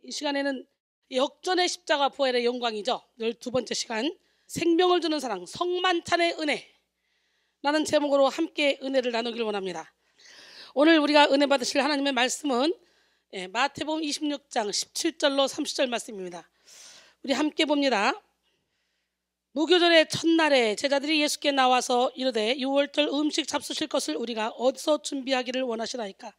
이 시간에는 역전의 십자가 부활의 영광이죠. 12번째 시간, 생명을 주는 사랑, 성만찬의 은혜 라는 제목으로 함께 은혜를 나누길 원합니다. 오늘 우리가 은혜 받으실 하나님의 말씀은 마태복음 26장 17절로 30절 말씀입니다. 우리 함께 봅니다. 무교절의 첫날에 제자들이 예수께 나와서 이르되 유월절 음식 잡수실 것을 우리가 어디서 준비하기를 원하시나이까?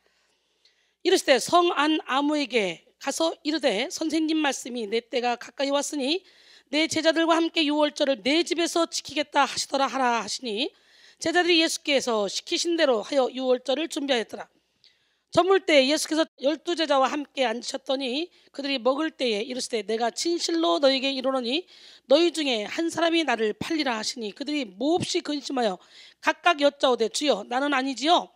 이르시되 성 안 아무에게 가서 이르되 선생님 말씀이 내 때가 가까이 왔으니 내 제자들과 함께 유월절을 내 집에서 지키겠다 하시더라 하라 하시니 제자들이 예수께서 시키신 대로 하여 유월절을 준비하였더라. 저물 때 예수께서 12제자와 함께 앉으셨더니 그들이 먹을 때에 이르시되 내가 진실로 너희에게 이르노니 너희 중에 한 사람이 나를 팔리라 하시니 그들이 몹시 근심하여 각각 여짜오되 주여 나는 아니지요.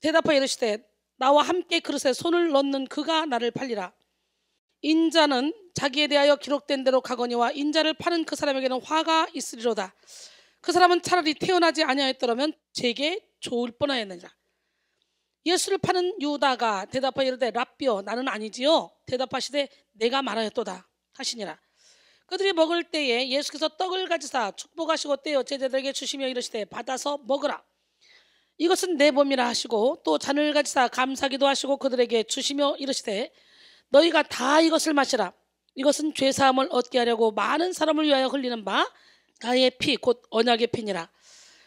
대답하여 이르시되 나와 함께 그릇에 손을 넣는 그가 나를 팔리라. 인자는 자기에 대하여 기록된 대로 가거니와 인자를 파는 그 사람에게는 화가 있으리로다. 그 사람은 차라리 태어나지 아니하였더라면 제게 좋을 뻔하였느니라. 예수를 파는 유다가 대답하여 이르되 랍비여 나는 아니지요. 대답하시되 내가 말하였도다 하시니라. 그들이 먹을 때에 예수께서 떡을 가지사 축복하시고 떼어 제자들에게 주시며 이르시되 받아서 먹으라. 이것은 내 몸이라 하시고 또 잔을 가지사 감사기도 하시고 그들에게 주시며 이르시되 너희가 다 이것을 마시라. 이것은 죄사함을 얻게 하려고 많은 사람을 위하여 흘리는 바 나의 피 곧 언약의 피니라.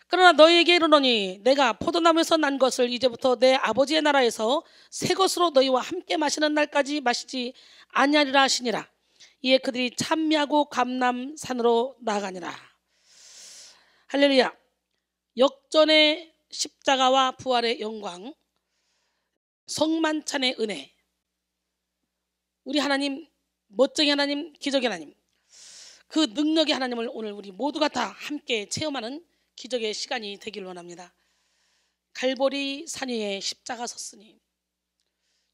그러나 너희에게 이르노니 내가 포도나무에서 난 것을 이제부터 내 아버지의 나라에서 새 것으로 너희와 함께 마시는 날까지 마시지 아니하리라 하시니라. 이에 그들이 찬미하고 감람산으로 나아가니라. 할렐루야. 역전의 십자가와 부활의 영광, 성만찬의 은혜. 우리 하나님, 멋쟁이 하나님, 기적의 하나님, 그 능력의 하나님을 오늘 우리 모두가 다 함께 체험하는 기적의 시간이 되길 원합니다. 갈보리 산 위에 십자가 섰으니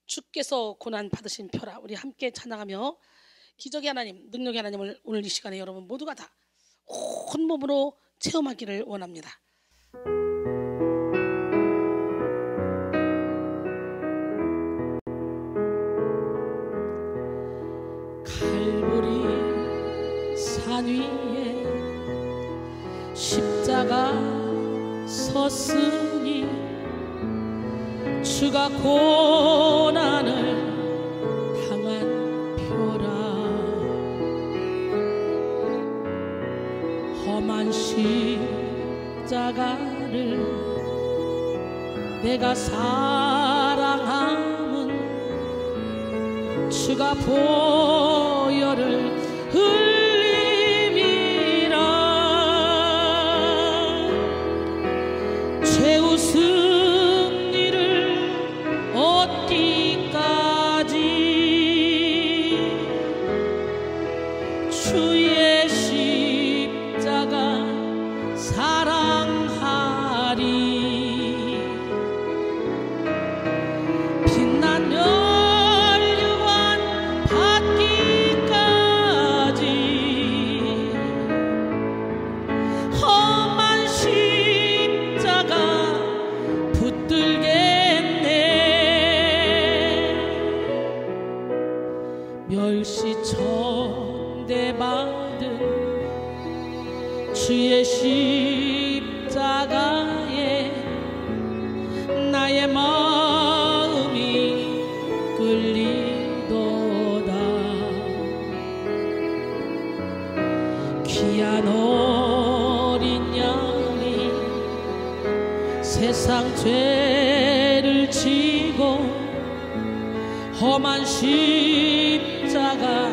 주께서 고난 받으신 표라. 우리 함께 찬양하며 기적의 하나님, 능력의 하나님을 오늘 이 시간에 여러분 모두가 다 온몸으로 체험하기를 원합니다. 갈보리 산 위에 십자가 섰으니 주가 고난을 당한 표라. 험한 십자가를 내가 사랑함은 주가 보혈을 주의 십자가에 나의 마음이 끌리도다. 귀한 어린 양이 세상 죄를 지고 험한 십자가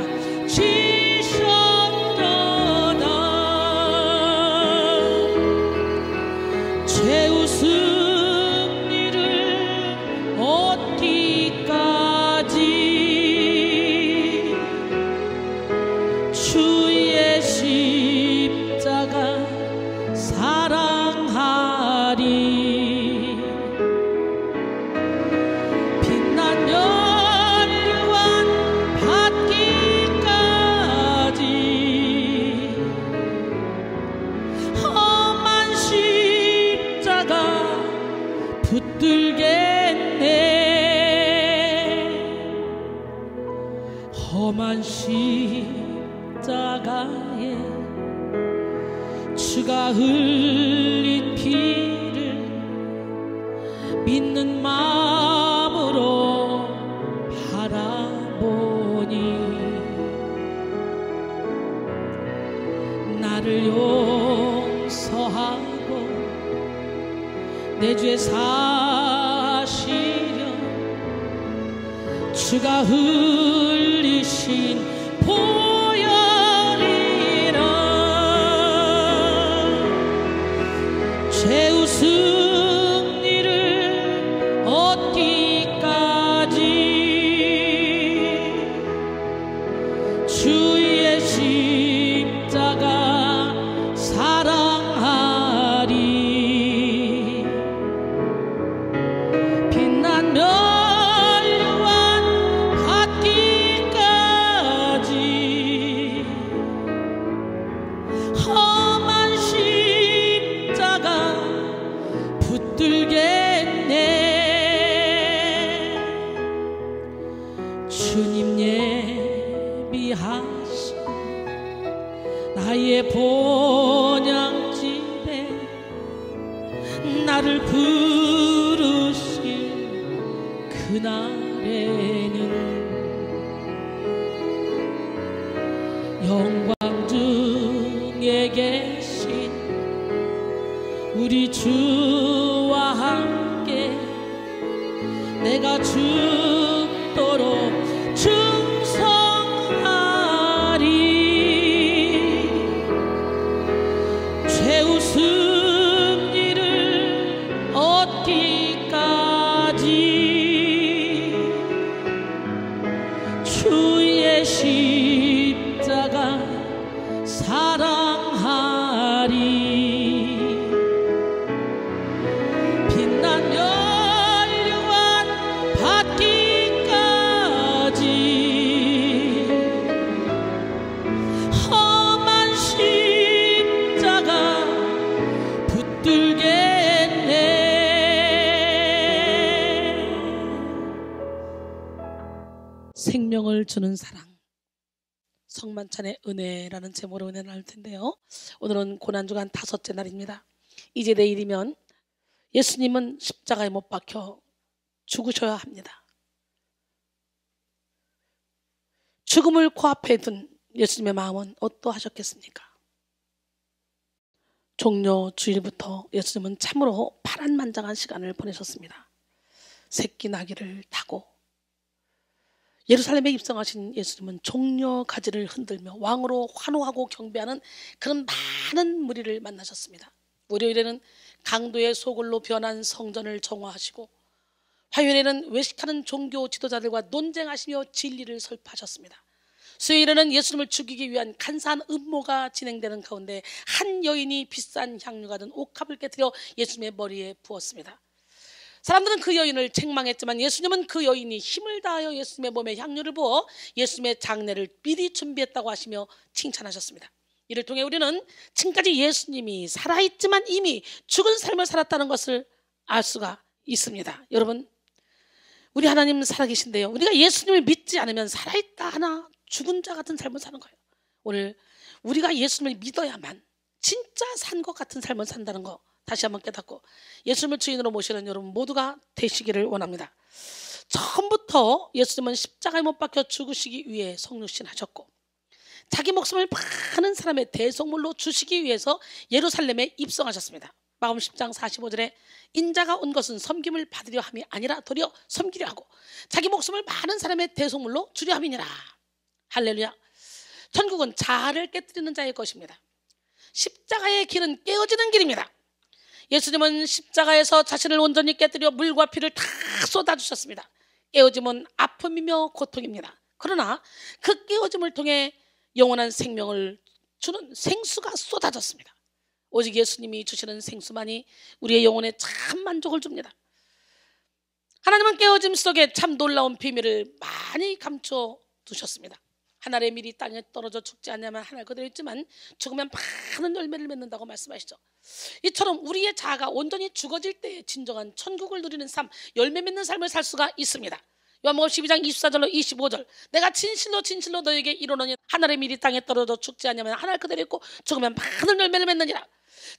붙들겠네. 험한 십자가에 주가 흘린 피를 믿는 마음으로 바라보니 나를 용서하고 내 죄 사시려 주가 흘리신 보혈이라 죄 승리를 얻기까지 주의 십자가 사랑하리. 빛난 멸류관 받기까지 험한 십자가 붙들겠네. 주님 예비하신 나의 본향집에 나를 부르실 그날에는 영광 중에 계신 우리 주와 함께 내가 죽도록 충성하리. 죄 승리를 얻기까지 주의 십자가 사랑하리. 빛난 멸류관 받기까지 험한 십자가 붙들겠네. 생명을 주는 사랑, 성만찬의 은혜라는 제목으로 은혜를 나눌 텐데요. 오늘은 고난주간 5째 날입니다. 이제 내일이면 예수님은 십자가에 못 박혀 죽으셔야 합니다. 죽음을 코앞에 둔 예수님의 마음은 어떠하셨겠습니까? 종려 주일부터 예수님은 참으로 파란만장한 시간을 보내셨습니다. 새끼 나귀를 타고 예루살렘에 입성하신 예수님은 종려 가지를 흔들며 왕으로 환호하고 경배하는 그런 많은 무리를 만나셨습니다. 월요일에는 강도의 소굴로 변한 성전을 정화하시고 화요일에는 외식하는 종교 지도자들과 논쟁하시며 진리를 설파하셨습니다. 수요일에는 예수님을 죽이기 위한 간사한 음모가 진행되는 가운데 한 여인이 비싼 향유가 든 옥합을 깨뜨려 예수님의 머리에 부었습니다. 사람들은 그 여인을 책망했지만 예수님은 그 여인이 힘을 다하여 예수님의 몸에 향유를 부어 예수님의 장례를 미리 준비했다고 하시며 칭찬하셨습니다. 이를 통해 우리는 지금까지 예수님이 살아있지만 이미 죽은 삶을 살았다는 것을 알 수가 있습니다. 여러분, 우리 하나님 살아계신데요, 우리가 예수님을 믿지 않으면 살아있다 하나 죽은 자 같은 삶을 사는 거예요. 오늘 우리가 예수님을 믿어야만 진짜 산 것 같은 삶을 산다는 거 다시 한번 깨닫고 예수님을 주인으로 모시는 여러분 모두가 되시기를 원합니다. 처음부터 예수님은 십자가에 못 박혀 죽으시기 위해 성육신하셨고 자기 목숨을 많은 사람의 대속물로 주시기 위해서 예루살렘에 입성하셨습니다. 마가복음 10장 45절에 인자가 온 것은 섬김을 받으려 함이 아니라 도리어 섬기려 하고 자기 목숨을 많은 사람의 대속물로 주려 함이니라. 할렐루야. 천국은 자아를 깨뜨리는 자의 것입니다. 십자가의 길은 깨어지는 길입니다. 예수님은 십자가에서 자신을 온전히 깨뜨려 물과 피를 다 쏟아주셨습니다. 깨어짐은 아픔이며 고통입니다. 그러나 그 깨어짐을 통해 영원한 생명을 주는 생수가 쏟아졌습니다. 오직 예수님이 주시는 생수만이 우리의 영혼에 참 만족을 줍니다. 하나님은 깨어짐 속에 참 놀라운 비밀을 많이 감춰 두셨습니다. 한 알의 밀이 땅에 떨어져 죽지 않냐면 한 알 그대로 있지만 죽으면 많은 열매를 맺는다고 말씀하시죠. 이처럼 우리의 자아가 온전히 죽어질 때 진정한 천국을 누리는 삶, 열매 맺는 삶을 살 수가 있습니다. 요한복음 12장 24절로 25절. 내가 진실로 진실로 너에게 이르노니 하늘의 밀이 땅에 떨어져 죽지 않으면 하늘 그대로 있고 죽으면 많은 열매를 맺느니라.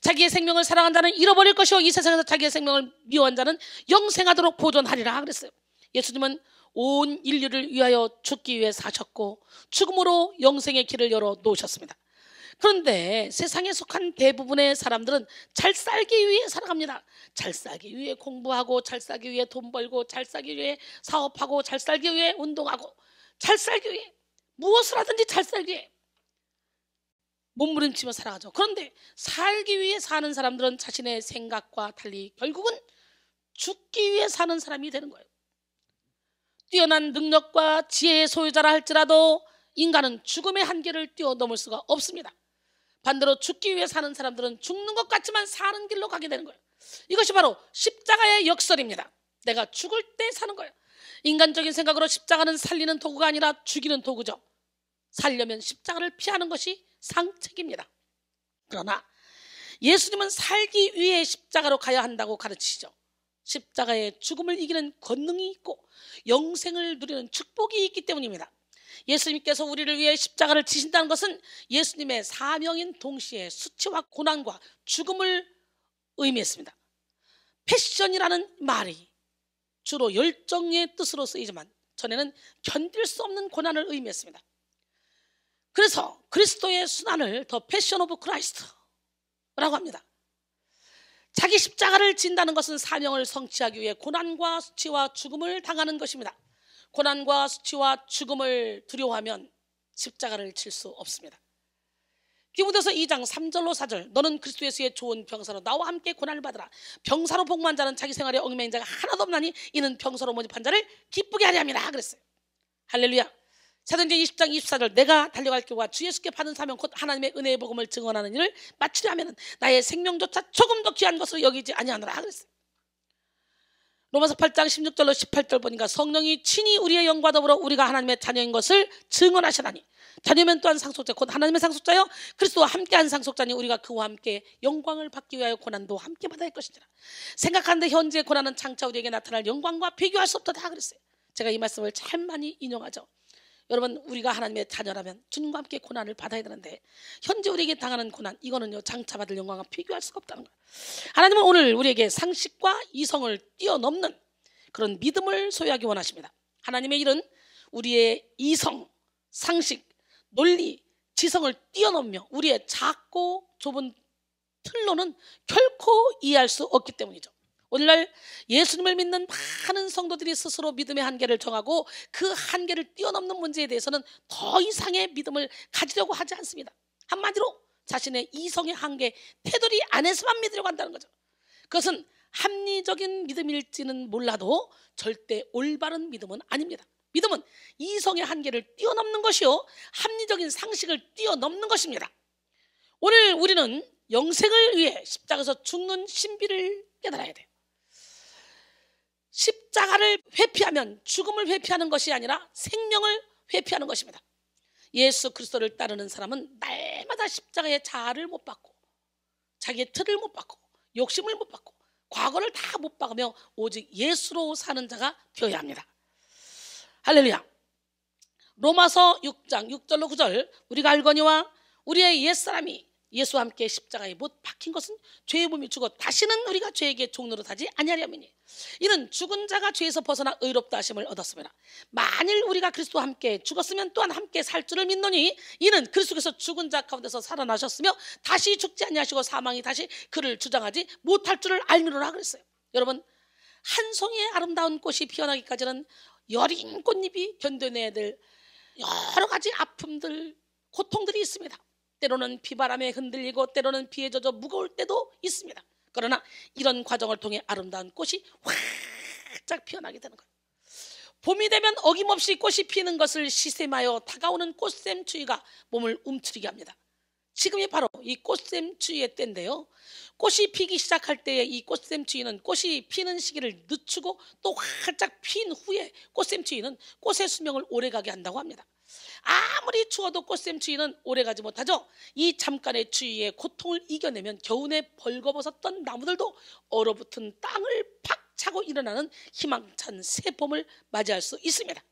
자기의 생명을 사랑한 자는 잃어버릴 것이요 이 세상에서 자기의 생명을 미워한 자는 영생하도록 보존하리라 그랬어요. 예수님은 온 인류를 위하여 죽기 위해 사셨고 죽음으로 영생의 길을 열어 놓으셨습니다. 그런데 세상에 속한 대부분의 사람들은 잘 살기 위해 살아갑니다. 잘 살기 위해 공부하고, 잘 살기 위해 돈 벌고, 잘 살기 위해 사업하고, 잘 살기 위해 운동하고, 잘 살기 위해 무엇을 하든지 잘 살기 위해 몸부림치며 살아가죠. 그런데 살기 위해 사는 사람들은 자신의 생각과 달리 결국은 죽기 위해 사는 사람이 되는 거예요. 뛰어난 능력과 지혜의 소유자라 할지라도 인간은 죽음의 한계를 뛰어넘을 수가 없습니다. 반대로 죽기 위해 사는 사람들은 죽는 것 같지만 사는 길로 가게 되는 거예요. 이것이 바로 십자가의 역설입니다. 내가 죽을 때 사는 거예요. 인간적인 생각으로 십자가는 살리는 도구가 아니라 죽이는 도구죠. 살려면 십자가를 피하는 것이 상책입니다. 그러나 예수님은 살기 위해 십자가로 가야 한다고 가르치시죠. 십자가에 죽음을 이기는 권능이 있고 영생을 누리는 축복이 있기 때문입니다. 예수님께서 우리를 위해 십자가를 지신다는 것은 예수님의 사명인 동시에 수치와 고난과 죽음을 의미했습니다. 패션이라는 말이 주로 열정의 뜻으로 쓰이지만 전에는 견딜 수 없는 고난을 의미했습니다. 그래서 그리스도의 순환을 더 패션 오브 크라이스트라고 합니다. 자기 십자가를 진다는 것은 사명을 성취하기 위해 고난과 수치와 죽음을 당하는 것입니다. 고난과 수치와 죽음을 두려워하면 십자가를 칠 수 없습니다. 디모데서 2장 3절로 4절. 너는 그리스도 예수의 좋은 병사로 나와 함께 고난을 받으라. 병사로 복무한 자는 자기 생활에 얽매인 자가 하나도 없나니 이는 병사로 모집한 자를 기쁘게 하려 함이라 그랬어요. 할렐루야. 사도행전 20장 24절. 내가 달려갈 길과 주 예수께 받은 사명 곧 하나님의 은혜의 복음을 증언하는 일을 마치려 하면 나의 생명조차 조금 더 귀한 것으로 여기지 아니하노라 그랬어요. 로마서 8장 16절로 18절 보니까 성령이 친히 우리의 영과 더불어 우리가 하나님의 자녀인 것을 증언하시다니. 자녀면 또한 상속자 곧 하나님의 상속자여 그리스도와 함께한 상속자니 우리가 그와 함께 영광을 받기 위하여 고난도 함께 받아야 할 것이니라. 생각하는데 현재의 고난은 장차 우리에게 나타날 영광과 비교할 수 없다 그랬어요. 제가 이 말씀을 참 많이 인용하죠. 여러분, 우리가 하나님의 자녀라면 주님과 함께 고난을 받아야 되는데 현재 우리에게 당하는 고난, 이거는요 장차 받을 영광과 비교할 수가 없다는 거예요. 하나님은 오늘 우리에게 상식과 이성을 뛰어넘는 그런 믿음을 소유하기 원하십니다. 하나님의 일은 우리의 이성, 상식, 논리, 지성을 뛰어넘며 우리의 작고 좁은 틀로는 결코 이해할 수 없기 때문이죠. 오늘날 예수님을 믿는 많은 성도들이 스스로 믿음의 한계를 정하고 그 한계를 뛰어넘는 문제에 대해서는 더 이상의 믿음을 가지려고 하지 않습니다. 한마디로 자신의 이성의 한계, 테두리 안에서만 믿으려고 한다는 거죠. 그것은 합리적인 믿음일지는 몰라도 절대 올바른 믿음은 아닙니다. 믿음은 이성의 한계를 뛰어넘는 것이요 합리적인 상식을 뛰어넘는 것입니다. 오늘 우리는 영생을 위해 십자가에서 죽는 신비를 깨달아야 돼요. 십자가를 회피하면 죽음을 회피하는 것이 아니라 생명을 회피하는 것입니다. 예수 그리스도를 따르는 사람은 날마다 십자가의 자아를 못 받고 자기의 틀을 못 받고 욕심을 못 받고 과거를 다 못 박으며 오직 예수로 사는 자가 되어야 합니다. 할렐루야. 로마서 6장 6절로 9절. 우리가 알거니와 우리의 옛사람이 예수와 함께 십자가에 못 박힌 것은 죄의 몸이 죽어 다시는 우리가 죄에게 종노릇하지 아니하려니니 이는 죽은 자가 죄에서 벗어나 의롭다 하심을 얻었습니다. 만일 우리가 그리스도와 함께 죽었으면 또한 함께 살 줄을 믿노니 이는 그리스도께서 죽은 자 가운데서 살아나셨으며 다시 죽지 아니하시고 사망이 다시 그를 주장하지 못할 줄을 알미로라 그랬어요. 여러분, 한 송이의 아름다운 꽃이 피어나기까지는 여린 꽃잎이 견뎌내야 될 여러 가지 아픔들, 고통들이 있습니다. 때로는 비바람에 흔들리고 때로는 비에 젖어 무거울 때도 있습니다. 그러나 이런 과정을 통해 아름다운 꽃이 활짝 피어나게 되는 거예요. 봄이 되면 어김없이 꽃이 피는 것을 시샘하여 다가오는 꽃샘추위가 몸을 움츠리게 합니다. 지금이 바로 이 꽃샘추위의 때인데요. 꽃이 피기 시작할 때의 이 꽃샘추위는 꽃이 피는 시기를 늦추고 또 활짝 핀 후에 꽃샘추위는 꽃의 수명을 오래가게 한다고 합니다. 아무리 추워도 꽃샘추위는 오래가지 못하죠. 이 잠깐의 추위의 고통을 이겨내면 겨우내 벌거벗었던 나무들도 얼어붙은 땅을 팍 차고 일어나는 희망찬 새 봄을 맞이할 수 있습니다.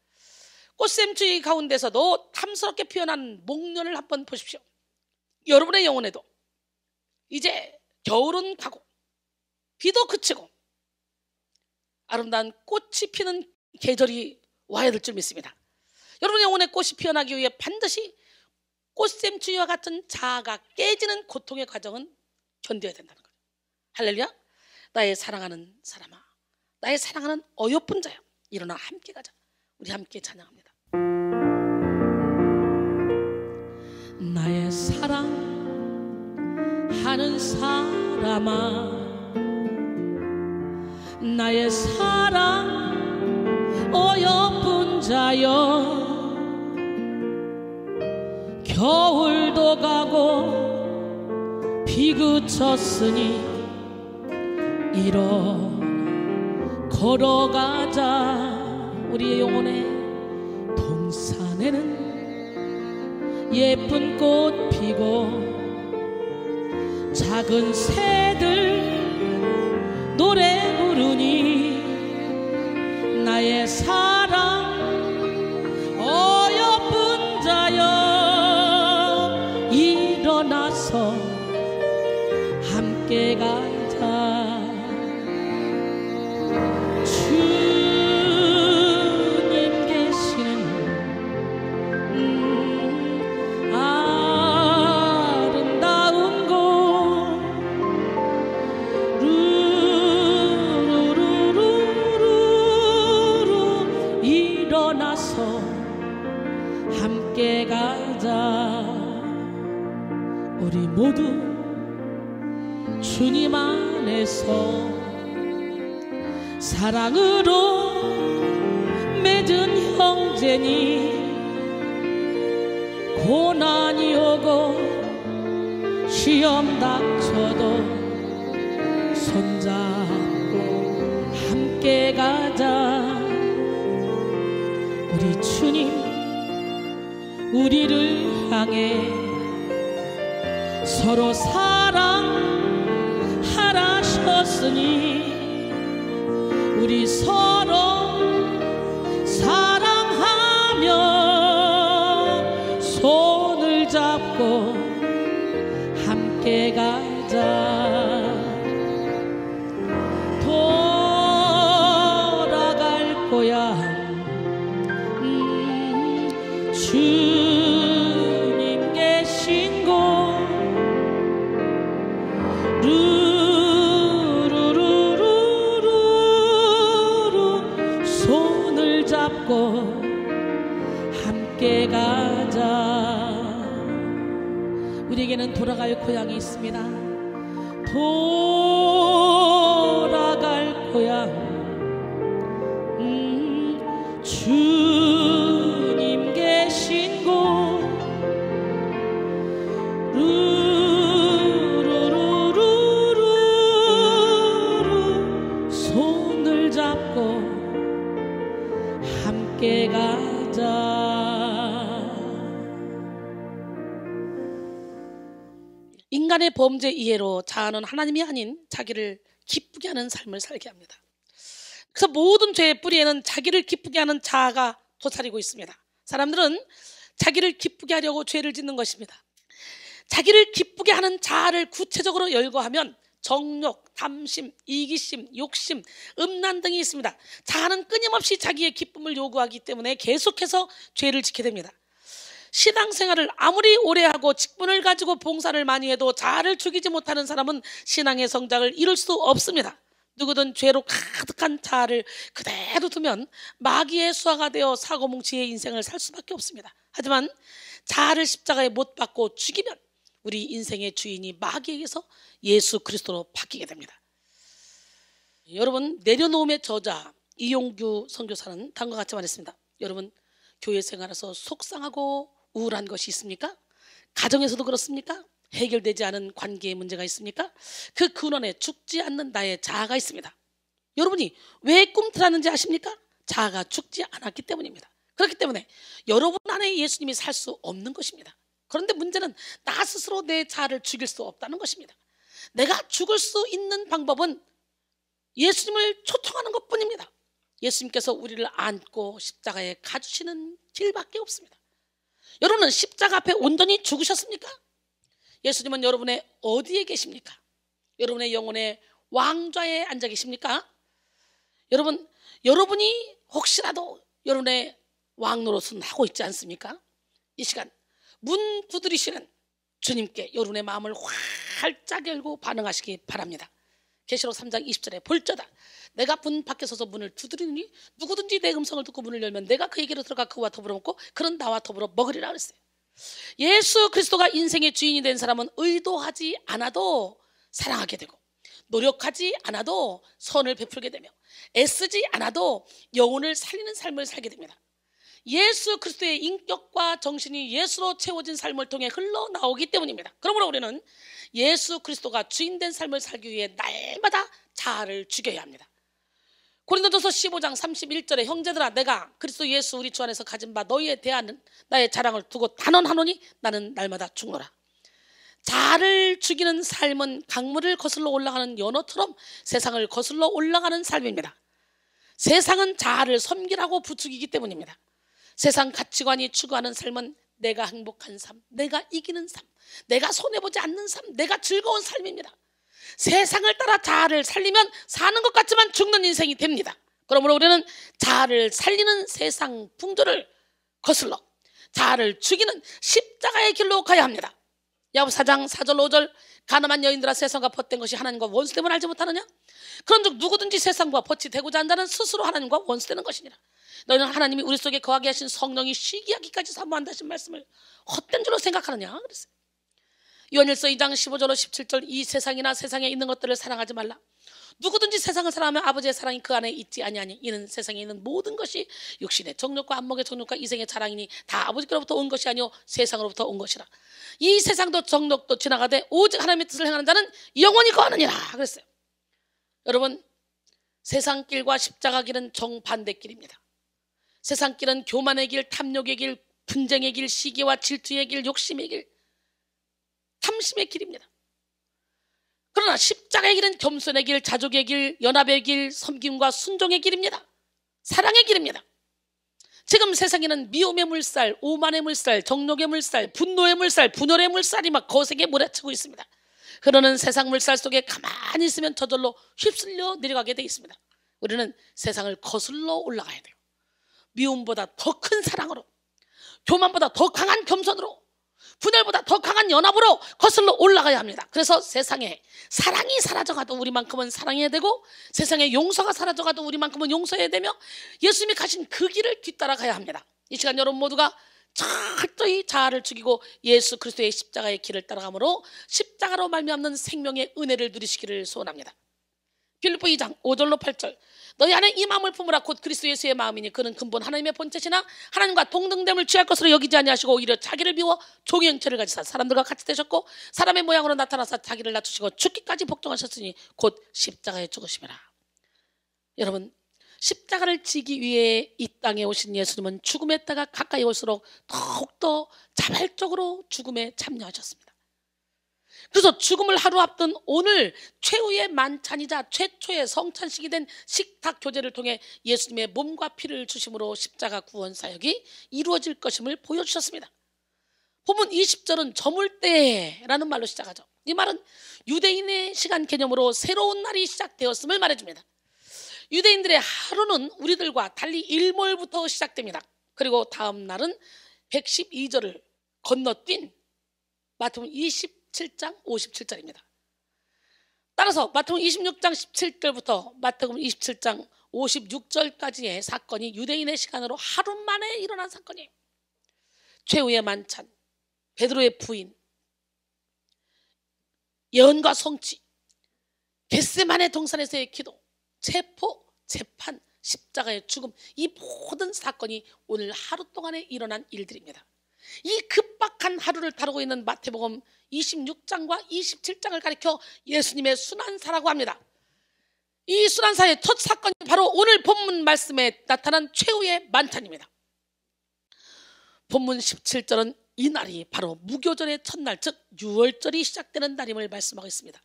꽃샘추위 가운데서도 탐스럽게 피어난 목련을 한번 보십시오. 여러분의 영혼에도 이제 겨울은 가고 비도 그치고 아름다운 꽃이 피는 계절이 와야 될 줄 믿습니다. 여러분의 영혼에 꽃이 피어나기 위해 반드시 꽃샘추위와 같은 자아가 깨지는 고통의 과정은 견뎌야 된다는 거예요. 할렐루야. 나의 사랑하는 사람아, 나의 사랑하는 어여쁜 자야, 일어나 함께 가자. 우리 함께 찬양합니다. 나의 사랑하는 사람아, 나의 사랑 어여쁜 자여, 겨울도 가고 비 그쳤으니 일어 걸어가자. 우리의 영혼의 동산에는 예쁜 꽃 피고 작은 새들 노래 부르니 나의 사랑 어여쁜 자여, 일어나서 함께 가자. 주님 계시는 아름다운 곳, 루루루루루 일어나서 함께 가자. 우리 모두 주님 안에서 사랑으로 맺은 형제니 고난이 오고 시험 닥쳐도 손잡고 함께 가자. 우리 주님 우리를 향해 서로 사랑하라셨으니 우리 서로 사랑하며 손을 잡고 함께 가자. 돌아갈 거야. 주님 계신 곳, 루루루루루 손을 잡고 함께 가자. 우리에게는 돌아갈 고향이 있습니다. 돌아갈 고향, 주님 계신 곳, 루루루루루 손을 잡고 함께 가자. 인간의 범죄 이해로 자아는 하나님이 아닌 자기를 기쁘게 하는 삶을 살게 합니다. 그래서 모든 죄의 뿌리에는 자기를 기쁘게 하는 자아가 도사리고 있습니다. 사람들은 자기를 기쁘게 하려고 죄를 짓는 것입니다. 자기를 기쁘게 하는 자아를 구체적으로 열거하면 정욕, 탐심, 이기심, 욕심, 음란 등이 있습니다. 자아는 끊임없이 자기의 기쁨을 요구하기 때문에 계속해서 죄를 짓게 됩니다. 신앙생활을 아무리 오래 하고 직분을 가지고 봉사를 많이 해도 자아를 죽이지 못하는 사람은 신앙의 성장을 이룰 수 없습니다. 누구든 죄로 가득한 자아를 그대로 두면 마귀의 수하가 되어 사고뭉치의 인생을 살 수밖에 없습니다. 하지만 자아를 십자가에 못 박고 죽이면 우리 인생의 주인이 마귀에게서 예수 그리스도로 바뀌게 됩니다. 여러분, 내려놓음의 저자 이용규 선교사는 다음과 같이 말했습니다. 여러분, 교회 생활에서 속상하고 우울한 것이 있습니까? 가정에서도 그렇습니까? 해결되지 않은 관계의 문제가 있습니까? 그 근원에 죽지 않는 나의 자아가 있습니다. 여러분이 왜 꿈틀하는지 아십니까? 자아가 죽지 않았기 때문입니다. 그렇기 때문에 여러분 안에 예수님이 살 수 없는 것입니다. 그런데 문제는 나 스스로 내 자아를 죽일 수 없다는 것입니다. 내가 죽을 수 있는 방법은 예수님을 초청하는 것뿐입니다. 예수님께서 우리를 안고 십자가에 가주시는 길밖에 없습니다. 여러분은 십자가 앞에 온전히 죽으셨습니까? 예수님은 여러분의 어디에 계십니까? 여러분의 영혼의 왕좌에 앉아 계십니까? 여러분이 혹시라도 여러분의 왕 노릇은 하고 있지 않습니까? 이 시간 문 두드리시는 주님께 여러분의 마음을 활짝 열고 반응하시기 바랍니다. 계시록 3장 20절에 볼저다 내가 문 밖에 서서 문을 두드리니 누구든지 내 음성을 듣고 문을 열면 내가 그에게로 들어가 그와 더불어 먹고 그는 나와 더불어 먹으리라 그랬어요. 예수 그리스도가 인생의 주인이 된 사람은 의도하지 않아도 사랑하게 되고 노력하지 않아도 선을 베풀게 되며 애쓰지 않아도 영혼을 살리는 삶을 살게 됩니다. 예수 그리스도의 인격과 정신이 예수로 채워진 삶을 통해 흘러나오기 때문입니다. 그러므로 우리는 예수 그리스도가 주인된 삶을 살기 위해 날마다 자아를 죽여야 합니다. 고린도전서 15장 31절에 형제들아 내가 그리스도 예수 우리 주 안에서 가진 바 너희에 대한 나의 자랑을 두고 단언하노니 나는 날마다 죽노라. 자아를 죽이는 삶은 강물을 거슬러 올라가는 연어처럼 세상을 거슬러 올라가는 삶입니다. 세상은 자아를 섬기라고 부추기기 때문입니다. 세상 가치관이 추구하는 삶은 내가 행복한 삶, 내가 이기는 삶, 내가 손해보지 않는 삶, 내가 즐거운 삶입니다. 세상을 따라 자아를 살리면 사는 것 같지만 죽는 인생이 됩니다. 그러므로 우리는 자아를 살리는 세상 풍조를 거슬러 자아를 죽이는 십자가의 길로 가야 합니다. 야고보 4장 4절 5절 가늠한 여인들아 세상과 벗된 것이 하나님과 원수됨을 알지 못하느냐? 그런즉 누구든지 세상과 벗이 되고자 한 자는 스스로 하나님과 원수되는 것이니라. 너희는 하나님이 우리 속에 거하게 하신 성령이 시기하기까지 사모한다신 말씀을 헛된 줄로 생각하느냐 그랬어요. 요한일서 2장 15절로 17절 이 세상이나 세상에 있는 것들을 사랑하지 말라. 누구든지 세상을 사랑하면 아버지의 사랑이 그 안에 있지 아니하니 이는 세상에 있는 모든 것이 육신의 정욕과 안목의 정욕과 이생의 자랑이니 다 아버지께로부터 온 것이 아니요 세상으로부터 온 것이라. 이 세상도 정욕도 지나가되 오직 하나님의 뜻을 행하는 자는 영원히 거하느니라 그랬어요. 여러분 세상 길과 십자가 길은 정반대 길입니다. 세상 길은 교만의 길, 탐욕의 길, 분쟁의 길, 시기와 질투의 길, 욕심의 길, 탐심의 길입니다. 그러나 십자가의 길은 겸손의 길, 자족의 길, 연합의 길, 섬김과 순종의 길입니다. 사랑의 길입니다. 지금 세상에는 미움의 물살, 오만의 물살, 정욕의 물살, 분노의 물살, 분열의 물살이 막 거세게 몰아치고 있습니다. 그러는 세상 물살 속에 가만히 있으면 저절로 휩쓸려 내려가게 되어 있습니다. 우리는 세상을 거슬러 올라가야 돼요. 미움보다 더 큰 사랑으로, 교만보다 더 강한 겸손으로, 분열보다 더 강한 연합으로 거슬러 올라가야 합니다. 그래서 세상에 사랑이 사라져가도 우리만큼은 사랑해야 되고 세상에 용서가 사라져가도 우리만큼은 용서해야 되며 예수님이 가신 그 길을 뒤따라가야 합니다. 이 시간 여러분 모두가 철저히 자아를 죽이고 예수 그리스도의 십자가의 길을 따라가므로 십자가로 말미암는 생명의 은혜를 누리시기를 소원합니다. 빌립보 2장 5절로 8절 너희 안에 이 마음을 품으라 곧 그리스도 예수의 마음이니 그는 근본 하나님의 본체시나 하나님과 동등됨을 취할 것으로 여기지 아니하시고 오히려 자기를 비워 종의 형체를 가지사 사람들과 같이 되셨고 사람의 모양으로 나타나사 자기를 낮추시고 죽기까지 복종하셨으니 곧 십자가에 죽으심이라. 여러분 십자가를 지기 위해 이 땅에 오신 예수님은 죽음에 따라 가까이 올수록 더욱더 자발적으로 죽음에 참여하셨습니다. 그래서 죽음을 하루 앞둔 오늘 최후의 만찬이자 최초의 성찬식이 된 식탁 교제를 통해 예수님의 몸과 피를 주심으로 십자가 구원 사역이 이루어질 것임을 보여주셨습니다. 본문 20절은 저물 때라는 말로 시작하죠. 이 말은 유대인의 시간 개념으로 새로운 날이 시작되었음을 말해줍니다. 유대인들의 하루는 우리들과 달리 일몰부터 시작됩니다. 그리고 다음 날은 112절을 건너뛴 마태복음 27장 57절입니다. 따라서 마태복음 26장 17절부터 마태복음 27장 56절까지의 사건이 유대인의 시간으로 하루 만에 일어난 사건이에요. 최후의 만찬, 베드로의 부인, 예언과 성취, 겟세마네 동산에서의 기도, 체포, 재판, 십자가의 죽음, 이 모든 사건이 오늘 하루 동안에 일어난 일들입니다. 이 급박한 하루를 다루고 있는 마태복음 26장과 27장을 가리켜 예수님의 순환사라고 합니다. 이 순환사의 첫 사건이 바로 오늘 본문 말씀에 나타난 최후의 만찬입니다. 본문 17절은 이 날이 바로 무교절의 첫날, 즉 유월절이 시작되는 날임을 말씀하고 있습니다.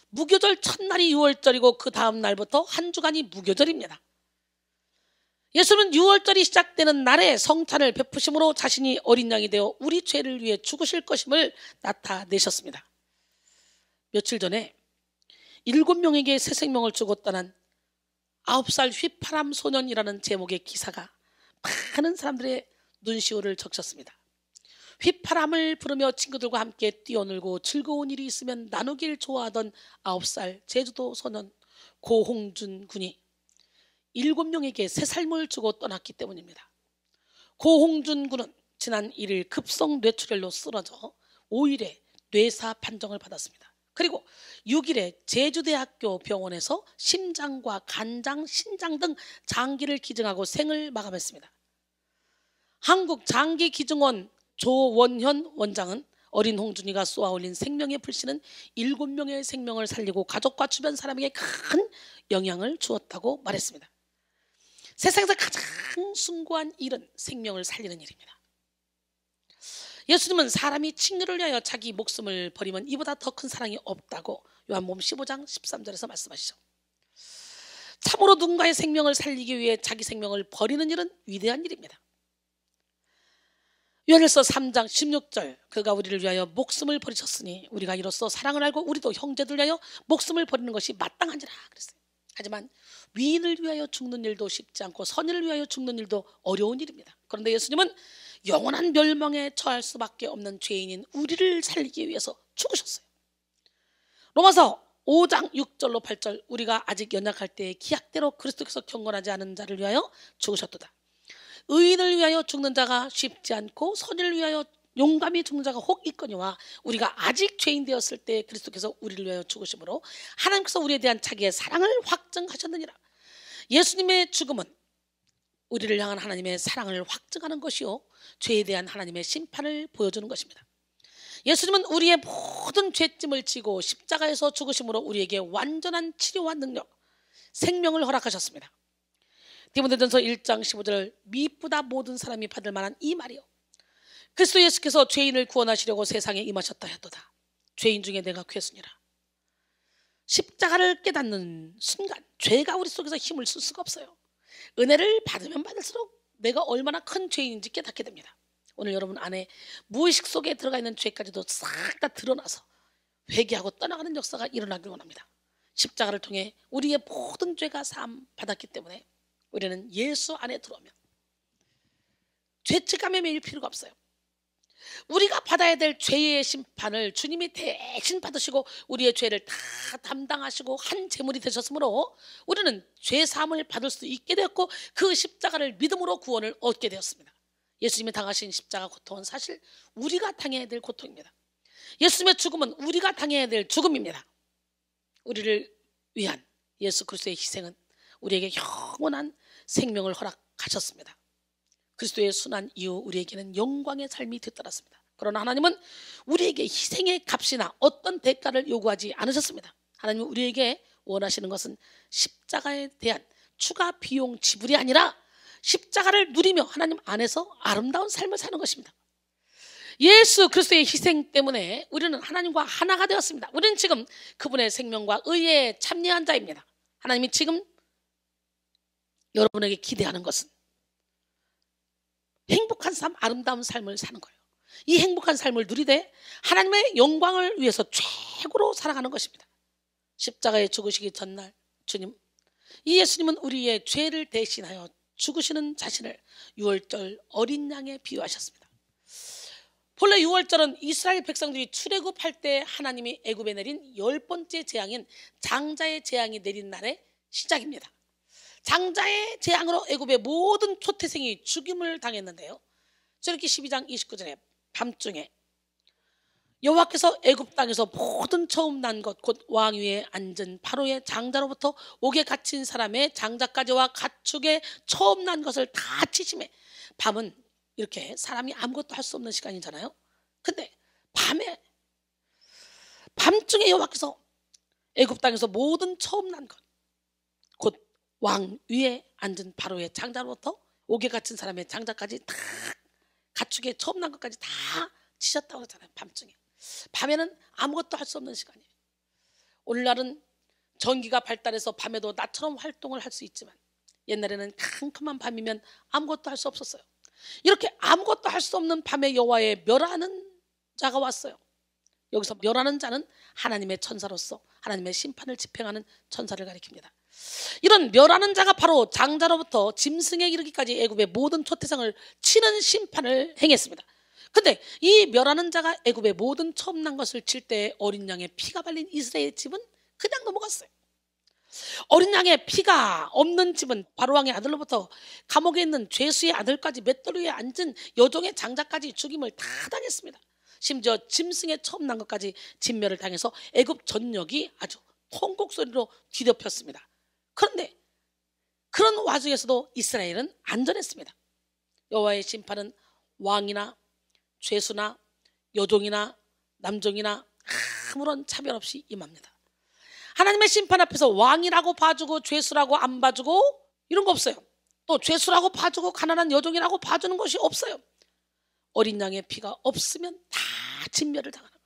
무교절 첫날이 6월절이고 그 다음 날부터 한 주간이 무교절입니다. 예수는 6월절이 시작되는 날에 성찬을 베푸심으로 자신이 어린 양이 되어 우리 죄를 위해 죽으실 것임을 나타내셨습니다. 며칠 전에 7명에게 새 생명을 주고 떠난 9살 휘파람 소년이라는 제목의 기사가 많은 사람들의 눈시울을 적셨습니다. 휘파람을 부르며 친구들과 함께 뛰어놀고 즐거운 일이 있으면 나누길 좋아하던 9살 제주도 소년 고홍준 군이 7명에게 새 삶을 주고 떠났기 때문입니다. 고홍준 군은 지난 1일 급성 뇌출혈로 쓰러져 5일에 뇌사 판정을 받았습니다. 그리고 6일에 제주대학교 병원에서 심장과 간장, 신장 등 장기를 기증하고 생을 마감했습니다. 한국장기기증원 조원현 원장은 어린 홍준이가 쏘아올린 생명의 불씨는 7명의 생명을 살리고 가족과 주변 사람에게 큰 영향을 주었다고 말했습니다. 세상에서 가장 숭고한 일은 생명을 살리는 일입니다. 예수님은 사람이 친구를 위하여 자기 목숨을 버리면 이보다 더 큰 사랑이 없다고 요한복음 15장 13절에서 말씀하시죠. 참으로 누군가의 생명을 살리기 위해 자기 생명을 버리는 일은 위대한 일입니다. 요한일서 3장 16절 그가 우리를 위하여 목숨을 버리셨으니 우리가 이로써 사랑을 알고 우리도 형제들 위하여 목숨을 버리는 것이 마땅하니라 그랬어요. 하지만 위인을 위하여 죽는 일도 쉽지 않고 선인을 위하여 죽는 일도 어려운 일입니다. 그런데 예수님은 영원한 멸망에 처할 수밖에 없는 죄인인 우리를 살리기 위해서 죽으셨어요. 로마서 5장 6절로 8절 우리가 아직 연약할 때에 기약대로 그리스도께서 경건하지 않은 자를 위하여 죽으셨도다. 의인을 위하여 죽는 자가 쉽지 않고 선인을 위하여 용감히 죽는 자가 혹 있거니와 우리가 아직 죄인 되었을 때 그리스도께서 우리를 위하여 죽으심으로 하나님께서 우리에 대한 자기의 사랑을 확증하셨느니라. 예수님의 죽음은 우리를 향한 하나님의 사랑을 확증하는 것이요 죄에 대한 하나님의 심판을 보여주는 것입니다. 예수님은 우리의 모든 죄짐을 지고 십자가에서 죽으심으로 우리에게 완전한 치료와 능력, 생명을 허락하셨습니다. 디모데전서 1장 15절 미쁘다 모든 사람이 받을 만한 이 말이요 그리스도 예수께서 죄인을 구원하시려고 세상에 임하셨다 하도다. 죄인 중에 내가 괴순이라. 십자가를 깨닫는 순간 죄가 우리 속에서 힘을 쓸 수가 없어요. 은혜를 받으면 받을수록 내가 얼마나 큰 죄인인지 깨닫게 됩니다. 오늘 여러분 안에 무의식 속에 들어가 있는 죄까지도 싹 다 드러나서 회개하고 떠나가는 역사가 일어나길 원합니다. 십자가를 통해 우리의 모든 죄가 사함 받았기 때문에 우리는 예수 안에 들어오면 죄책감에 매일 필요가 없어요. 우리가 받아야 될 죄의 심판을 주님이 대신 받으시고 우리의 죄를 다 담당하시고 한 제물이 되셨으므로 우리는 죄 사함을 받을 수 있게 되었고 그 십자가를 믿음으로 구원을 얻게 되었습니다. 예수님이 당하신 십자가 고통은 사실 우리가 당해야 될 고통입니다. 예수님의 죽음은 우리가 당해야 될 죽음입니다. 우리를 위한 예수 그리스도의 희생은 우리에게 영원한 생명을 허락하셨습니다. 그리스도의 순환 이후 우리에게는 영광의 삶이 뒤따랐습니다. 그러나 하나님은 우리에게 희생의 값이나 어떤 대가를 요구하지 않으셨습니다. 하나님은 우리에게 원하시는 것은 십자가에 대한 추가 비용 지불이 아니라 십자가를 누리며 하나님 안에서 아름다운 삶을 사는 것입니다. 예수 그리스도의 희생 때문에 우리는 하나님과 하나가 되었습니다. 우리는 지금 그분의 생명과 의에 참여한 자입니다. 하나님이 지금 여러분에게 기대하는 것은 행복한 삶, 아름다운 삶을 사는 거예요. 이 행복한 삶을 누리되 하나님의 영광을 위해서 최고로 살아가는 것입니다. 십자가에 죽으시기 전날 주님, 이 예수님은 우리의 죄를 대신하여 죽으시는 자신을 6월절 어린 양에 비유하셨습니다. 본래 6월절은 이스라엘 백성들이 출애굽할 때 하나님이 애굽에 내린 10번째 재앙인 장자의 재앙이 내린 날의 시작입니다. 장자의 재앙으로 애굽의 모든 초태생이 죽임을 당했는데요. 출애굽기 12장 29절에 밤중에 여호와께서 애굽 땅에서 모든 처음 난 것 곧 왕 위에 앉은 바로의 장자로부터 옥에 갇힌 사람의 장자까지와 가축의 처음 난 것을 다 치심해. 밤은 이렇게 사람이 아무것도 할 수 없는 시간이잖아요. 근데 밤중에 여호와께서 애굽 땅에서 모든 처음 난 것 곧 왕 위에 앉은 바로의 장자로부터 옥에 갇힌 사람의 장자까지 다 가축의 처음 난 것까지 다 치셨다고 그러잖아요. 밤중에. 밤에는 아무것도 할 수 없는 시간이에요. 오늘날은 전기가 발달해서 밤에도 낮처럼 활동을 할 수 있지만 옛날에는 캄캄한 밤이면 아무것도 할 수 없었어요. 이렇게 아무것도 할 수 없는 밤에 여호와의 멸하는 자가 왔어요. 여기서 멸하는 자는 하나님의 천사로서 하나님의 심판을 집행하는 천사를 가리킵니다. 이런 멸하는 자가 바로 장자로부터 짐승에 이르기까지 애굽의 모든 초태생을 치는 심판을 행했습니다. 근데 이 멸하는 자가 애굽의 모든 처음 난 것을 칠 때 어린 양의 피가 발린 이스라엘 집은 그냥 넘어갔어요. 어린 양의 피가 없는 집은 바로왕의 아들로부터 감옥에 있는 죄수의 아들까지 맷돌 위에 앉은 여종의 장자까지 죽임을 다 당했습니다. 심지어 짐승의 처음 난 것까지 진멸을 당해서 애굽 전역이 아주 통곡 소리로 뒤덮였습니다. 그런데 그런 와중에서도 이스라엘은 안전했습니다. 여호와의 심판은 왕이나 죄수나 여종이나 남종이나 아무런 차별 없이 임합니다. 하나님의 심판 앞에서 왕이라고 봐주고 죄수라고 안 봐주고 이런 거 없어요. 또 죄수라고 봐주고 가난한 여종이라고 봐주는 것이 없어요. 어린 양의 피가 없으면 다 진멸을 당하는 거예요.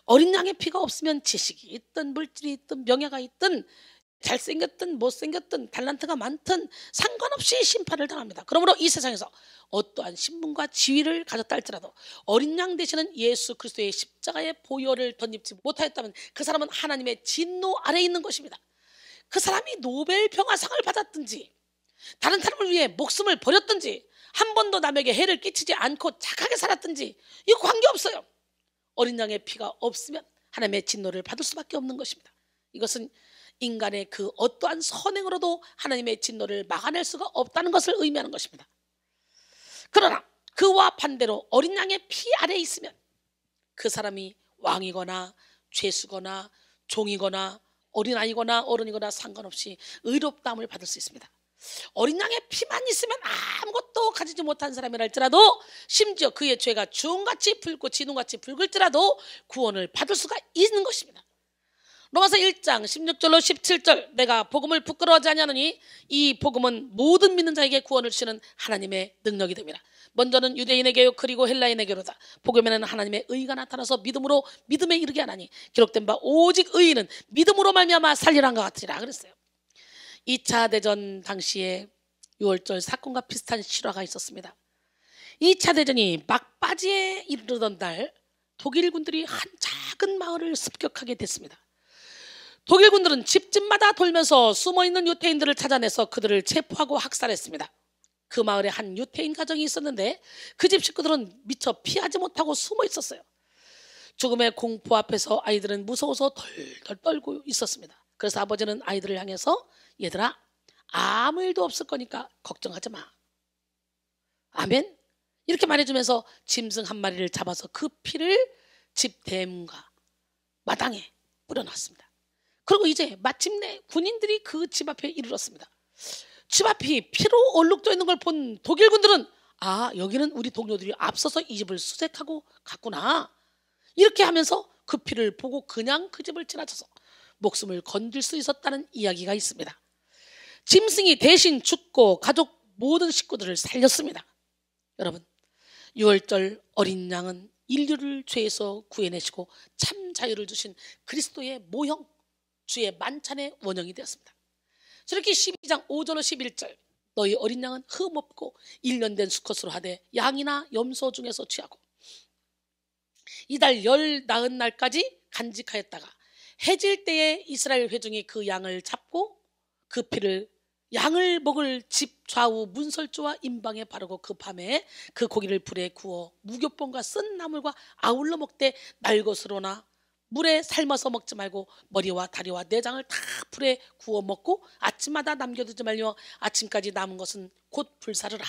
어린 양의 피가 없으면 지식이 있든 물질이 있든 명예가 있든 잘생겼든 못생겼든 달란트가 많든 상관없이 심판을 당합니다. 그러므로 이 세상에서 어떠한 신분과 지위를 가졌다 할지라도 어린 양 되시는 예수 그리스도의 십자가의 보혈을 덧입지 못하였다면 그 사람은 하나님의 진노 아래에 있는 것입니다. 그 사람이 노벨 평화상을 받았든지 다른 사람을 위해 목숨을 버렸든지 한 번도 남에게 해를 끼치지 않고 착하게 살았든지 이거 관계없어요. 어린 양의 피가 없으면 하나님의 진노를 받을 수밖에 없는 것입니다. 이것은 인간의 그 어떠한 선행으로도 하나님의 진노를 막아낼 수가 없다는 것을 의미하는 것입니다. 그러나 그와 반대로 어린 양의 피 아래에 있으면 그 사람이 왕이거나 죄수거나 종이거나 어린아이거나 어른이거나 상관없이 의롭다함을 받을 수 있습니다. 어린 양의 피만 있으면 아무것도 가지지 못한 사람이라 할지라도 심지어 그의 죄가 주홍같이 붉고 진홍같이 붉을지라도 구원을 받을 수가 있는 것입니다. 로마서 1장 16절로 17절 내가 복음을 부끄러워하지 아니하노니 이 복음은 모든 믿는 자에게 구원을 주시는 하나님의 능력이 됩니다. 먼저는 유대인에게요 그리고 헬라인에게로다. 복음에는 하나님의 의가 나타나서 믿음으로 믿음에 이르게 하나니 기록된 바 오직 의인은 믿음으로 말미암아 살리란 것 같으리라 그랬어요. 2차 대전 당시에 6월절 사건과 비슷한 실화가 있었습니다. 2차 대전이 막바지에 이르던 날 독일군들이 한 작은 마을을 습격하게 됐습니다. 독일군들은 집집마다 돌면서 숨어있는 유태인들을 찾아내서 그들을 체포하고 학살했습니다. 그 마을에 한 유태인 가정이 있었는데 그 집 식구들은 미처 피하지 못하고 숨어 있었어요. 죽음의 공포 앞에서 아이들은 무서워서 덜덜 떨고 있었습니다. 그래서 아버지는 아이들을 향해서 얘들아 아무 일도 없을 거니까 걱정하지 마. 아멘. 이렇게 말해주면서 짐승 한 마리를 잡아서 그 피를 집 대문과 마당에 뿌려놨습니다. 그리고 이제 마침내 군인들이 그 집 앞에 이르렀습니다. 집 앞이 피로 얼룩져 있는 걸 본 독일군들은 여기는 우리 동료들이 앞서서 이 집을 수색하고 갔구나. 이렇게 하면서 그 피를 보고 그냥 그 집을 지나쳐서 목숨을 건질 수 있었다는 이야기가 있습니다. 짐승이 대신 죽고 가족 모든 식구들을 살렸습니다. 여러분 6월절 어린 양은 인류를 죄에서 구해내시고 참 자유를 주신 그리스도의 모형 주의 만찬의 원형이 되었습니다. 저렇게 12장 5절로 11절 너희 어린 양은 흠 없고 1년 된 수컷으로 하되 양이나 염소 중에서 취하고 이달 열 나은 날까지 간직하였다가 해질 때에 이스라엘 회중이 그 양을 잡고 그 피를 양을 먹을 집 좌우 문설주와 임방에 바르고 그 밤에 그 고기를 불에 구워 무교병과 쓴 나물과 아울러 먹되 날것으로나 물에 삶아서 먹지 말고 머리와 다리와 내장을 다 불에 구워 먹고 아침마다 남겨두지 말며 아침까지 남은 것은 곧 불사르라.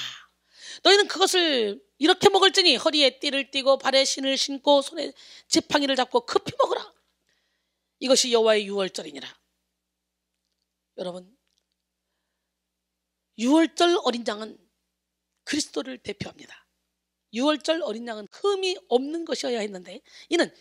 너희는 그것을 이렇게 먹을지니 허리에 띠를 띠고 발에 신을 신고 손에 지팡이를 잡고 급히 먹으라. 이것이 여호와의 유월절이니라. 여러분 6월절 어린 양은 그리스도를 대표합니다. 6월절 어린 양은 흠이 없는 것이어야 했는데 이는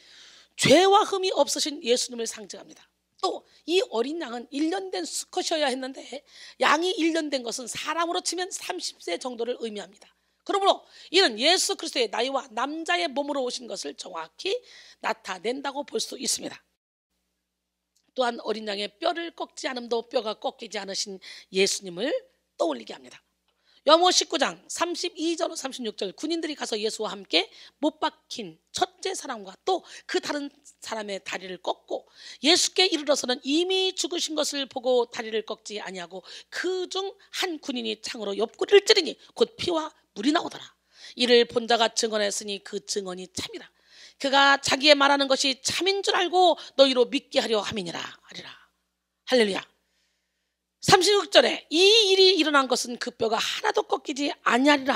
죄와 흠이 없으신 예수님을 상징합니다. 또 이 어린 양은 1년 된 수컷이어야 했는데 양이 1년 된 것은 사람으로 치면 30세 정도를 의미합니다. 그러므로 이는 예수 그리스도의 나이와 남자의 몸으로 오신 것을 정확히 나타낸다고 볼 수 있습니다. 또한 어린 양의 뼈를 꺾지 않음도 뼈가 꺾이지 않으신 예수님을 떠올리게 합니다. 요한복음 19장 32절 36절 군인들이 가서 예수와 함께 못 박힌 첫째 사람과 또 그 다른 사람의 다리를 꺾고 예수께 이르러서는 이미 죽으신 것을 보고 다리를 꺾지 아니하고 그 중 한 군인이 창으로 옆구리를 찌르니 곧 피와 물이 나오더라. 이를 본 자가 증언했으니 그 증언이 참이라. 그가 자기의 말하는 것이 참인 줄 알고 너희로 믿게 하려 함이니라 하리라. 할렐루야. 36절에 이 일이 일어난 것은 그 뼈가 하나도 꺾이지 아니하리라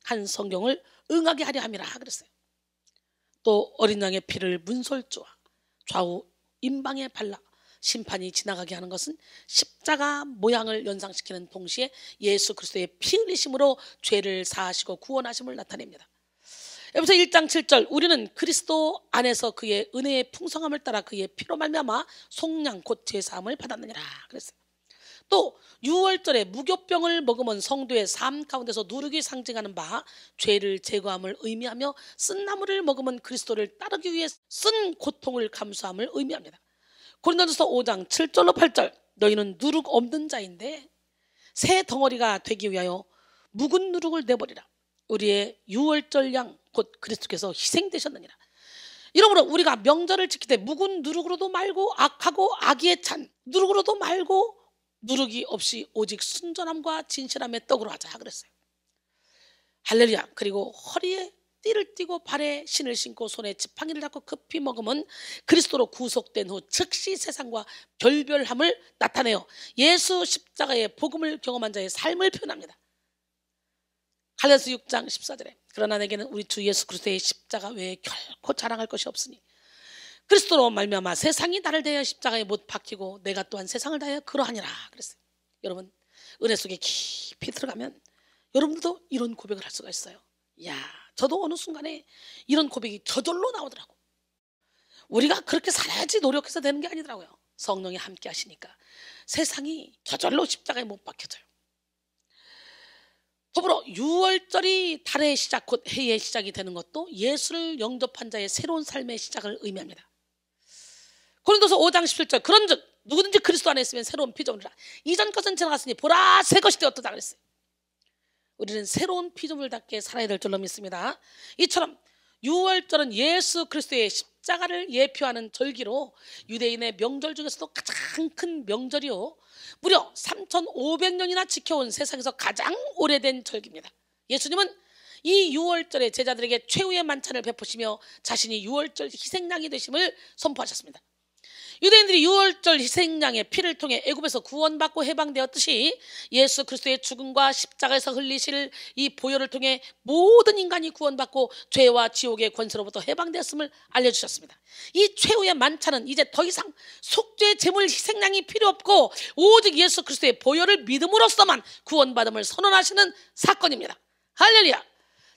한 성경을 응하게 하려 함이라 그랬어요. 또 어린 양의 피를 문설주와 좌우 임방에 발라 심판이 지나가게 하는 것은 십자가 모양을 연상시키는 동시에 예수 그리스도의 피 흘리심으로 죄를 사하시고 구원하심을 나타냅니다. 에베소 1장 7절 우리는 그리스도 안에서 그의 은혜의 풍성함을 따라 그의 피로 말미암아 속량 곧 제사함을 받았느니라 그랬어요. 또 6월절에 무교병을 먹으면 성도의 삶 가운데서 누룩이 상징하는 바 죄를 제거함을 의미하며 쓴 나무를 먹으면 그리스도를 따르기 위해 쓴 고통을 감수함을 의미합니다. 고린도전서 5장 7절로 8절 너희는 누룩 없는 자인데 새 덩어리가 되기 위하여 묵은 누룩을 내버리라. 우리의 6월절 양 곧 그리스도께서 희생되셨느니라. 이러므로 우리가 명절을 지킬 때 묵은 누룩으로도 말고 악하고 악의에 찬 누룩으로도 말고 누룩이 없이 오직 순전함과 진실함의 떡으로 하자 그랬어요. 할렐루야. 그리고 허리에 띠를 띠고 발에 신을 신고 손에 지팡이를 잡고 급히 먹으면 그리스도로 구속된 후 즉시 세상과 결별함을 나타내어 예수 십자가의 복음을 경험한 자의 삶을 표현합니다. 갈라디아서 6장 14절에 그러나 내게는 우리 주 예수 그리스도의 십자가 외에 결코 자랑할 것이 없으니 그리스도로 말미암아 세상이 나를 대하여 십자가에 못 박히고 내가 또한 세상을 대하여 그러하니라 그랬어요. 여러분 은혜 속에 깊이 들어가면 여러분들도 이런 고백을 할 수가 있어요. 야, 저도 어느 순간에 이런 고백이 저절로 나오더라고. 우리가 그렇게 살아야지 노력해서 되는 게 아니더라고요. 성령이 함께 하시니까 세상이 저절로 십자가에 못 박혀져요. 더불어 6월절이 달의 시작 곧 해의 시작이 되는 것도 예수를 영접한 자의 새로운 삶의 시작을 의미합니다. 고린도서 5장 17절 그런즉 누구든지 그리스도 안에 있으면 새로운 피조물이라. 이전 것은 지나갔으니 보라 새 것이 되었다 그랬어요. 우리는 새로운 피조물답게 살아야 될 줄로 믿습니다. 이처럼 6월절은 예수 그리스도의 십자가를 예표하는 절기로 유대인의 명절 중에서도 가장 큰 명절이요 무려 3,500년이나 지켜온 세상에서 가장 오래된 절기입니다. 예수님은 이 6월절에 제자들에게 최후의 만찬을 베푸시며 자신이 6월절 희생양이 되심을 선포하셨습니다. 유대인들이 6월절 희생양의 피를 통해 애굽에서 구원받고 해방되었듯이 예수 그리스도의 죽음과 십자가에서 흘리실 이 보혈을 통해 모든 인간이 구원받고 죄와 지옥의 권세로부터 해방되었음을 알려주셨습니다. 이 최후의 만찬은 이제 더 이상 속죄 제물 희생양이 필요 없고 오직 예수 그리스도의 보혈을 믿음으로써만 구원받음을 선언하시는 사건입니다. 할렐루야.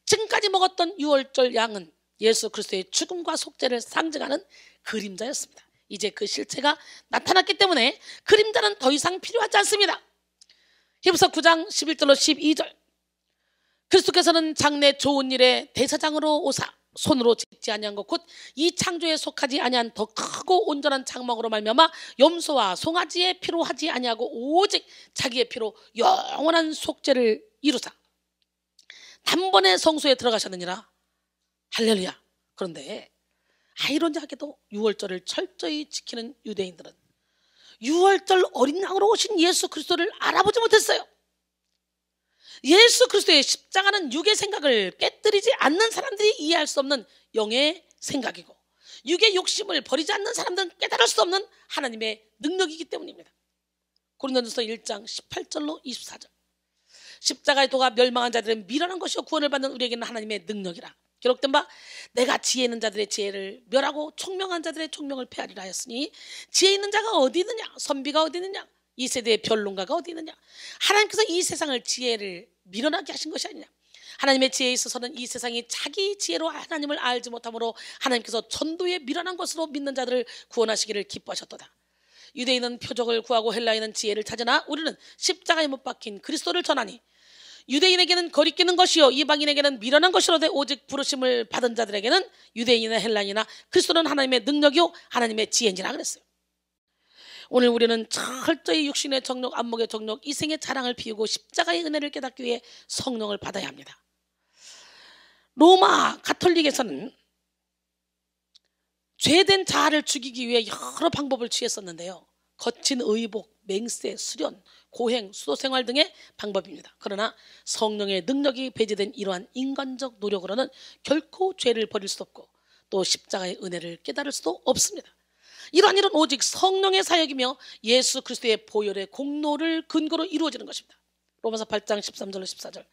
지금까지 먹었던 6월절 양은 예수 그리스도의 죽음과 속죄를 상징하는 그림자였습니다. 이제 그 실체가 나타났기 때문에 그림자는 더 이상 필요하지 않습니다. 히브리서 9장 11절로 12절 그리스도께서는 장래 좋은 일에 대사장으로 오사 손으로 짓지 아니한 것 곧 이 창조에 속하지 아니한 더 크고 온전한 장막으로 말미암아 염소와 송아지의 피로 하지 아니하고 오직 자기의 피로 영원한 속죄를 이루사 단번에 성소에 들어가셨느니라. 할렐루야. 그런데 아이러니하게도 6월절을 철저히 지키는 유대인들은 6월절 어린 양으로 오신 예수 그리스도를 알아보지 못했어요. 예수 그리스도의 십자가는 육의 생각을 깨뜨리지 않는 사람들이 이해할 수 없는 영의 생각이고 육의 욕심을 버리지 않는 사람들은 깨달을 수 없는 하나님의 능력이기 때문입니다. 고린도전서 1장 18절로 24절 십자가의 도가 멸망한 자들은 미련한 것이요 구원을 받는 우리에게는 하나님의 능력이라. 기록된 바 내가 지혜 있는 자들의 지혜를 멸하고 총명한 자들의 총명을 폐하리라 하였으니 지혜 있는 자가 어디 있느냐 선비가 어디 있느냐 이 세대의 변론가가 어디 있느냐. 하나님께서 이 세상을 지혜를 미련하게 하신 것이 아니냐. 하나님의 지혜에 있어서는 이 세상이 자기 지혜로 하나님을 알지 못하므로 하나님께서 전도의 미련한 것으로 믿는 자들을 구원하시기를 기뻐하셨도다. 유대인은 표적을 구하고 헬라인은 지혜를 찾으나 우리는 십자가에 못 박힌 그리스도를 전하니 유대인에게는 거리끼는 것이요 이방인에게는 미련한 것이로되 오직 부르심을 받은 자들에게는 유대인이나 헬라인이나 그리스도는 하나님의 능력이요 하나님의 지혜니라 그랬어요. 오늘 우리는 철저히 육신의 정욕, 안목의 정욕, 이생의 자랑을 비우고 십자가의 은혜를 깨닫기 위해 성령을 받아야 합니다. 로마 가톨릭에서는 죄된 자아를 죽이기 위해 여러 방법을 취했었는데요. 거친 의복, 맹세, 수련, 고행, 수도생활 등의 방법입니다. 그러나 성령의 능력이 배제된 이러한 인간적 노력으로는 결코 죄를 버릴 수 없고 또 십자가의 은혜를 깨달을 수도 없습니다. 이러한 일은 오직 성령의 사역이며 예수 그리스도의 보혈의 공로를 근거로 이루어지는 것입니다. 로마서 8장 13절로 14절.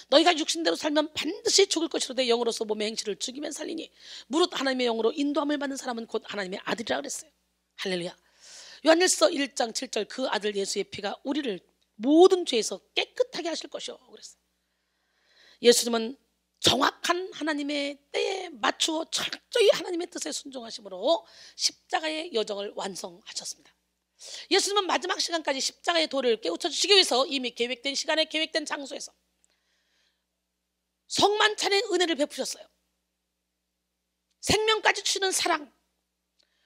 너희가 육신대로 살면 반드시 죽을 것이로되 영으로서 몸의 행실을 죽이면 살리니 무릇 하나님의 영으로 인도함을 받는 사람은 곧 하나님의 아들이라 그랬어요. 할렐루야. 요한일서 1장 7절 그 아들 예수의 피가 우리를 모든 죄에서 깨끗하게 하실 것이요 그랬어요. 예수님은 정확한 하나님의 때에 맞추어 철저히 하나님의 뜻에 순종하심으로 십자가의 여정을 완성하셨습니다. 예수님은 마지막 시간까지 십자가의 도를 깨우쳐 주시기 위해서 이미 계획된 시간에 계획된 장소에서 성만찬의 은혜를 베푸셨어요. 생명까지 주시는 사랑.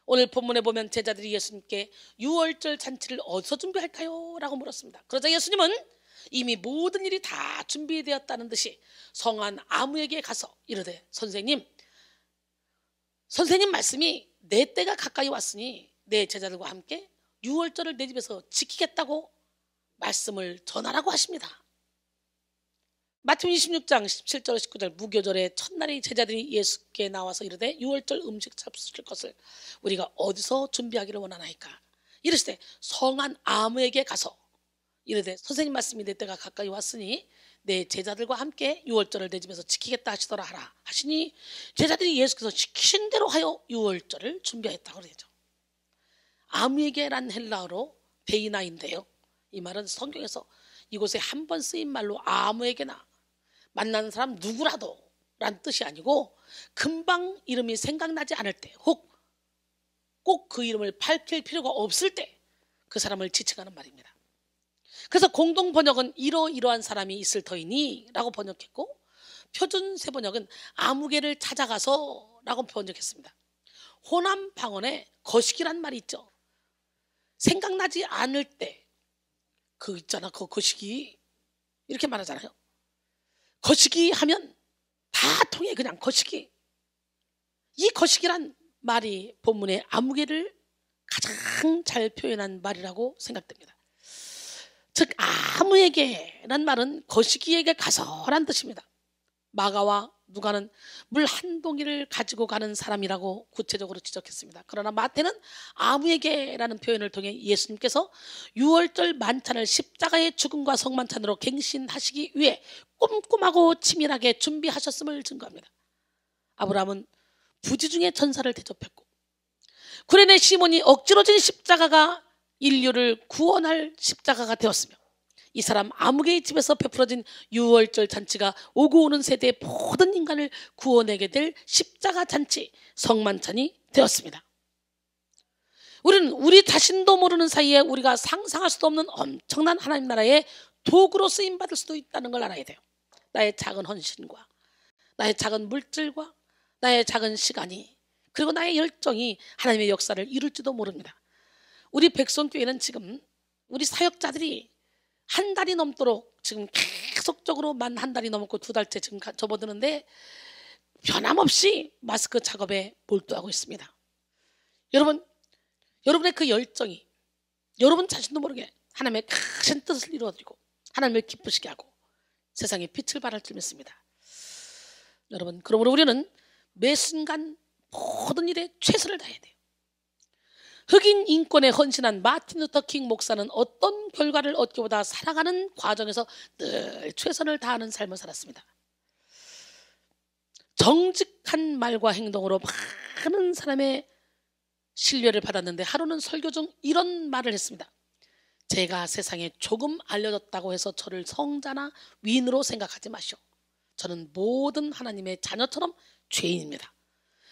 오늘 본문에 보면 제자들이 예수님께 유월절 잔치를 어디서 준비할까요? 라고 물었습니다. 그러자 예수님은 이미 모든 일이 다 준비되었다는 듯이 성한 아무에게 가서 이르되 선생님 말씀이 내 때가 가까이 왔으니 내 제자들과 함께 유월절을 내 집에서 지키겠다고 말씀을 전하라고 하십니다. 마태복음 26장 17절 19절 무교절의 첫날에 제자들이 예수께 나와서 이르되 유월절 음식 잡수실 것을 우리가 어디서 준비하기를 원하나이까 이르시되 성한 아무에게 가서 이르되 선생님 말씀이 내 때가 가까이 왔으니 내 제자들과 함께 유월절을 내 집에서 지키겠다 하시더라 하라 하시니 제자들이 예수께서 시키신 대로 하여 유월절을 준비했다고 그러죠. 아무에게란 헬라어로 데이나인데요. 이 말은 성경에서 이곳에 한 번 쓰인 말로 아무에게나 만나는 사람 누구라도 란 뜻이 아니고 금방 이름이 생각나지 않을 때 혹 꼭 그 이름을 밝힐 필요가 없을 때 그 사람을 지칭하는 말입니다. 그래서 공동 번역은 이러이러한 사람이 있을 터이니 라고 번역했고 표준 세번역은 아무개를 찾아가서 라고 번역했습니다. 호남 방언에 거시기란 말이 있죠. 생각나지 않을 때 그 있잖아 그 거시기 이렇게 말하잖아요. 거시기 하면 다 통해 그냥 거시기. 이 거시기란 말이 본문의 아무개를 가장 잘 표현한 말이라고 생각됩니다. 즉 아무에게란 말은 거시기에게 가서란 뜻입니다. 마가와 누가는 물 한 동이를 가지고 가는 사람이라고 구체적으로 지적했습니다. 그러나 마태는 아무에게라는 표현을 통해 예수님께서 유월절 만찬을 십자가의 죽음과 성만찬으로 갱신하시기 위해 꼼꼼하고 치밀하게 준비하셨음을 증거합니다. 아브라함은 부지 중에 전사를 대접했고 구레네 시몬이 억지로 진 십자가가 인류를 구원할 십자가가 되었으며 이 사람 아무개의 집에서 베풀어진 유월절 잔치가 오고 오는 세대의 모든 인간을 구원하게 될 십자가 잔치 성만찬이 되었습니다. 우리는 우리 자신도 모르는 사이에 우리가 상상할 수도 없는 엄청난 하나님 나라의 도구로 쓰임받을 수도 있다는 걸 알아야 돼요. 나의 작은 헌신과 나의 작은 물질과 나의 작은 시간이 그리고 나의 열정이 하나님의 역사를 이룰지도 모릅니다. 우리 백성교회는 지금 우리 사역자들이 한 달이 넘도록 지금 계속적으로 만 한 달이 넘었고 2달째 지금 접어드는데 변함없이 마스크 작업에 몰두하고 있습니다. 여러분의 그 열정이 여러분 자신도 모르게 하나님의 큰 뜻을 이루어드리고 하나님을 기쁘시게 하고 세상에 빛을 발할 줄 믿습니다. 여러분 그러므로 우리는 매 순간 모든 일에 최선을 다해야 돼요. 흑인 인권에 헌신한 마틴 루터 킹 목사는 어떤 결과를 얻기보다 살아가는 과정에서 늘 최선을 다하는 삶을 살았습니다. 정직한 말과 행동으로 많은 사람의 신뢰를 받았는데 하루는 설교 중 이런 말을 했습니다. 제가 세상에 조금 알려졌다고 해서 저를 성자나 위인으로 생각하지 마시오. 저는 모든 하나님의 자녀처럼 죄인입니다.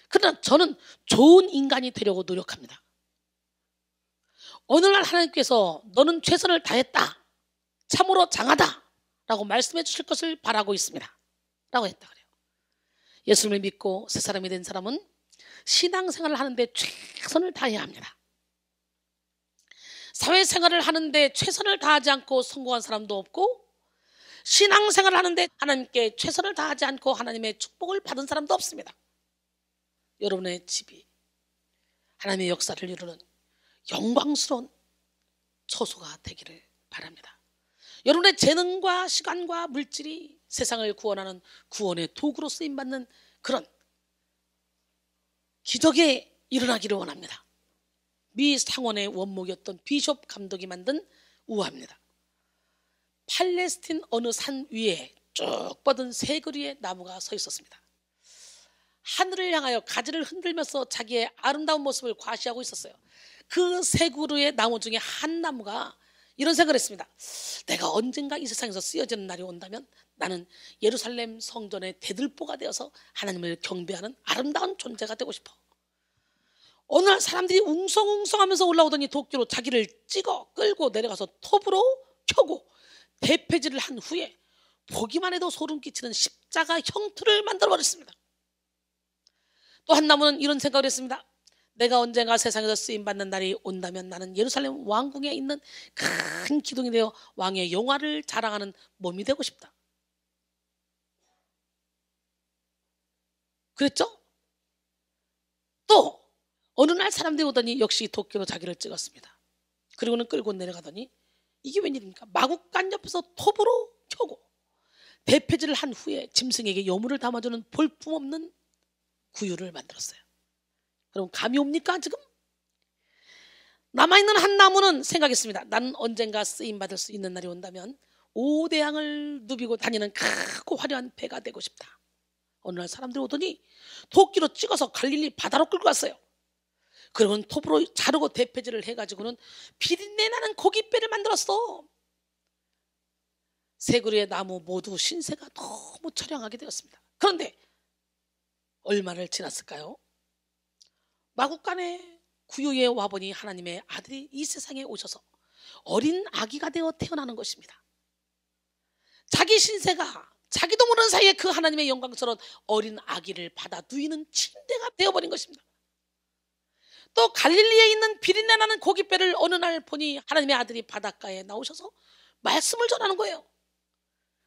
그러나 저는 좋은 인간이 되려고 노력합니다. 어느 날 하나님께서 너는 최선을 다했다, 참으로 장하다 라고 말씀해 주실 것을 바라고 있습니다 라고 했다 그래요. 예수님을 믿고 새 사람이 된 사람은 신앙생활을 하는데 최선을 다해야 합니다. 사회생활을 하는데 최선을 다하지 않고 성공한 사람도 없고, 신앙생활을 하는데 하나님께 최선을 다하지 않고 하나님의 축복을 받은 사람도 없습니다. 여러분의 집이 하나님의 역사를 이루는 영광스러운 처소가 되기를 바랍니다. 여러분의 재능과 시간과 물질이 세상을 구원하는 구원의 도구로 쓰임받는 그런 기적이 일어나기를 원합니다. 미 상원의 원목이었던 비숍 감독이 만든 우화입니다. 팔레스틴 어느 산 위에 쭉 뻗은 세 그루의 나무가 서 있었습니다. 하늘을 향하여 가지를 흔들면서 자기의 아름다운 모습을 과시하고 있었어요. 그 세 그루의 나무 중에 한 나무가 이런 생각을 했습니다. 내가 언젠가 이 세상에서 쓰여지는 날이 온다면 나는 예루살렘 성전의 대들보가 되어서 하나님을 경배하는 아름다운 존재가 되고 싶어. 어느 날 사람들이 웅성웅성하면서 올라오더니 도끼로 자기를 찍어 끌고 내려가서 톱으로 켜고 대패질을 한 후에 보기만 해도 소름 끼치는 십자가 형틀을 만들어버렸습니다. 또 한 나무는 이런 생각을 했습니다. 내가 언젠가 세상에서 쓰임받는 날이 온다면 나는 예루살렘 왕궁에 있는 큰 기둥이 되어 왕의 영화를 자랑하는 몸이 되고 싶다. 그랬죠? 또 어느 날 사람들이 오더니 역시 도끼로 자기를 찍었습니다. 그리고는 끌고 내려가더니 이게 웬일입니까? 마구간 옆에서 톱으로 켜고 대패질을 한 후에 짐승에게 여물을 담아주는 볼품없는 구유를 만들었어요. 그럼 감이 옵니까 지금? 남아있는 한 나무는 생각했습니다. 나는 언젠가 쓰임받을 수 있는 날이 온다면 오대양을 누비고 다니는 크고 화려한 배가 되고 싶다. 어느 날 사람들이 오더니 도끼로 찍어서 갈릴리 바다로 끌고 갔어요. 그러고는 톱으로 자르고 대패질을 해가지고는 비린내 나는 고깃배를 만들었어. 세 그루의 나무 모두 신세가 너무 처량하게 되었습니다. 그런데 얼마를 지났을까요? 마구간에 구유에 와보니 하나님의 아들이 이 세상에 오셔서 어린 아기가 되어 태어나는 것입니다. 자기 신세가 자기도 모르는 사이에 그 하나님의 영광스러운 어린 아기를 받아 누이는 침대가 되어버린 것입니다. 또 갈릴리에 있는 비린내 나는 고깃배를 어느 날 보니 하나님의 아들이 바닷가에 나오셔서 말씀을 전하는 거예요.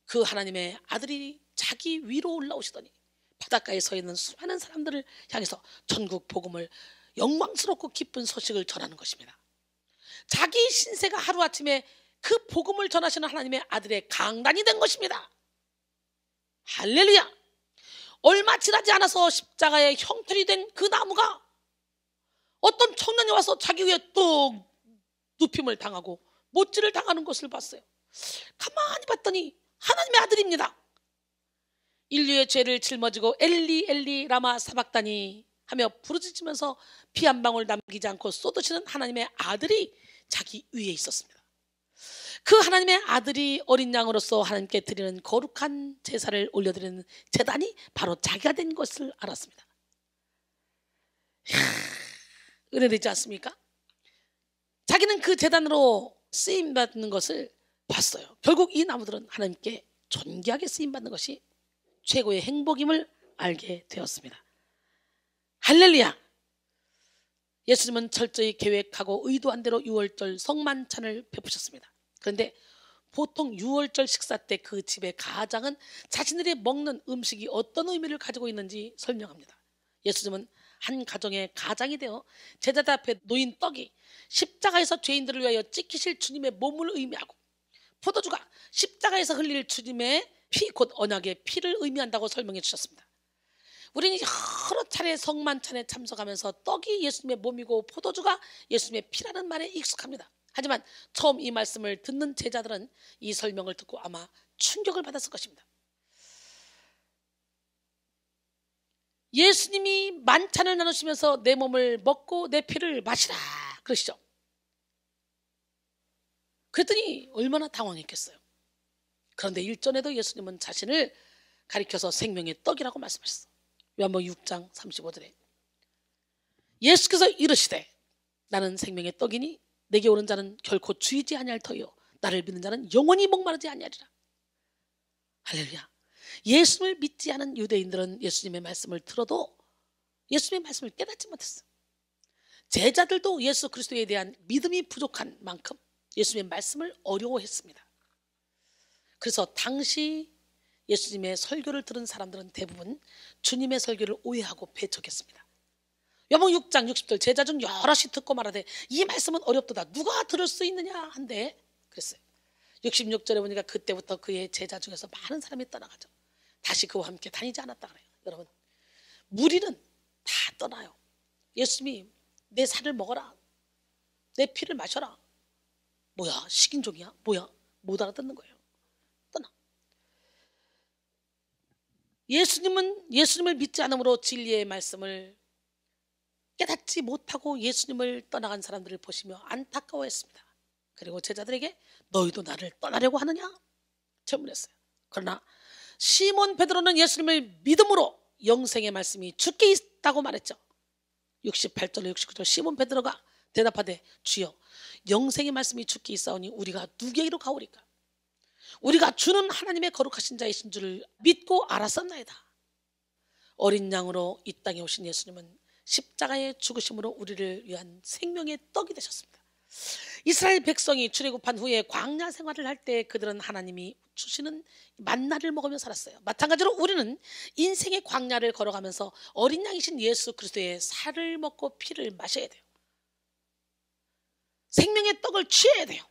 그 하나님의 아들이 자기 위로 올라오시더니 바닷가에 서 있는 수많은 사람들을 향해서 전국 복음을 영광스럽고 기쁜 소식을 전하는 것입니다. 자기 신세가 하루아침에 그 복음을 전하시는 하나님의 아들의 강단이 된 것입니다. 할렐루야. 얼마 지나지 않아서 십자가의 형틀이 된 그 나무가 어떤 청년이 와서 자기 위에 또 눕힘을 당하고 못질을 당하는 것을 봤어요. 가만히 봤더니 하나님의 아들입니다. 인류의 죄를 짊어지고 엘리 엘리 라마 사박다니 하며 부르짖으면서 피 한 방울 남기지 않고 쏟으시는 하나님의 아들이 자기 위에 있었습니다. 그 하나님의 아들이 어린 양으로서 하나님께 드리는 거룩한 제사를 올려드리는 제단이 바로 자기가 된 것을 알았습니다. 은혜되지 않습니까? 자기는 그 제단으로 쓰임받는 것을 봤어요. 결국 이 나무들은 하나님께 존귀하게 쓰임받는 것이 최고의 행복임을 알게 되었습니다. 할렐루야. 예수님은 철저히 계획하고 의도한 대로 유월절 성만찬을 베푸셨습니다. 그런데 보통 유월절 식사 때 그 집의 가장은 자신들이 먹는 음식이 어떤 의미를 가지고 있는지 설명합니다. 예수님은 한 가정의 가장이 되어 제자들 앞에 놓인 떡이 십자가에서 죄인들을 위하여 찢기실 주님의 몸을 의미하고, 포도주가 십자가에서 흘릴 주님의 피, 곧 언약의 피를 의미한다고 설명해 주셨습니다. 우리는 여러 차례 성만찬에 참석하면서 떡이 예수님의 몸이고 포도주가 예수님의 피라는 말에 익숙합니다. 하지만 처음 이 말씀을 듣는 제자들은 이 설명을 듣고 아마 충격을 받았을 것입니다. 예수님이 만찬을 나누시면서 내 몸을 먹고 내 피를 마시라 그러시죠. 그랬더니 얼마나 당황했겠어요. 그런데 일전에도 예수님은 자신을 가리켜서 생명의 떡이라고 말씀하셨어요. 요한복음 6장 35절에 예수께서 이르시되 나는 생명의 떡이니 내게 오는 자는 결코 주이지 아니할 터이요 나를 믿는 자는 영원히 목마르지 아니하리라. 할렐루야. 예수님을 믿지 않은 유대인들은 예수님의 말씀을 들어도 예수님의 말씀을 깨닫지 못했어요. 제자들도 예수 그리스도에 대한 믿음이 부족한 만큼 예수님의 말씀을 어려워했습니다. 그래서 당시 예수님의 설교를 들은 사람들은 대부분 주님의 설교를 오해하고 배척했습니다. 요한복음 6장 60절 제자 중 여럿이 듣고 말하되 이 말씀은 어렵도다 누가 들을 수 있느냐 한데 그랬어요. 66절에 보니까 그때부터 그의 제자 중에서 많은 사람이 떠나가죠. 다시 그와 함께 다니지 않았다 그래요. 여러분, 무리는 다 떠나요. 예수님이 내 살을 먹어라, 내 피를 마셔라, 뭐야 식인종이야, 뭐야, 못 알아듣는 거예요. 떠나. 예수님을 믿지 않음으로 진리의 말씀을 깨닫지 못하고 예수님을 떠나간 사람들을 보시며 안타까워했습니다. 그리고 제자들에게 너희도 나를 떠나려고 하느냐 질문했어요. 그러나 시몬 베드로는 예수님을 믿음으로 영생의 말씀이 주께 있다고 말했죠. 68절 69절 시몬 베드로가 대답하되 주여 영생의 말씀이 주께 있사오니 우리가 누구에게로 가오리까? 우리가 주는 하나님의 거룩하신 자이신 줄을 믿고 알았었나이다. 어린 양으로 이 땅에 오신 예수님은 십자가의 죽으심으로 우리를 위한 생명의 떡이 되셨습니다. 이스라엘 백성이 출애굽한 후에 광야 생활을 할 때 그들은 하나님이 주시는 만나를 먹으며 살았어요. 마찬가지로 우리는 인생의 광야를 걸어가면서 어린 양이신 예수 그리스도의 살을 먹고 피를 마셔야 돼요. 생명의 떡을 취해야 돼요.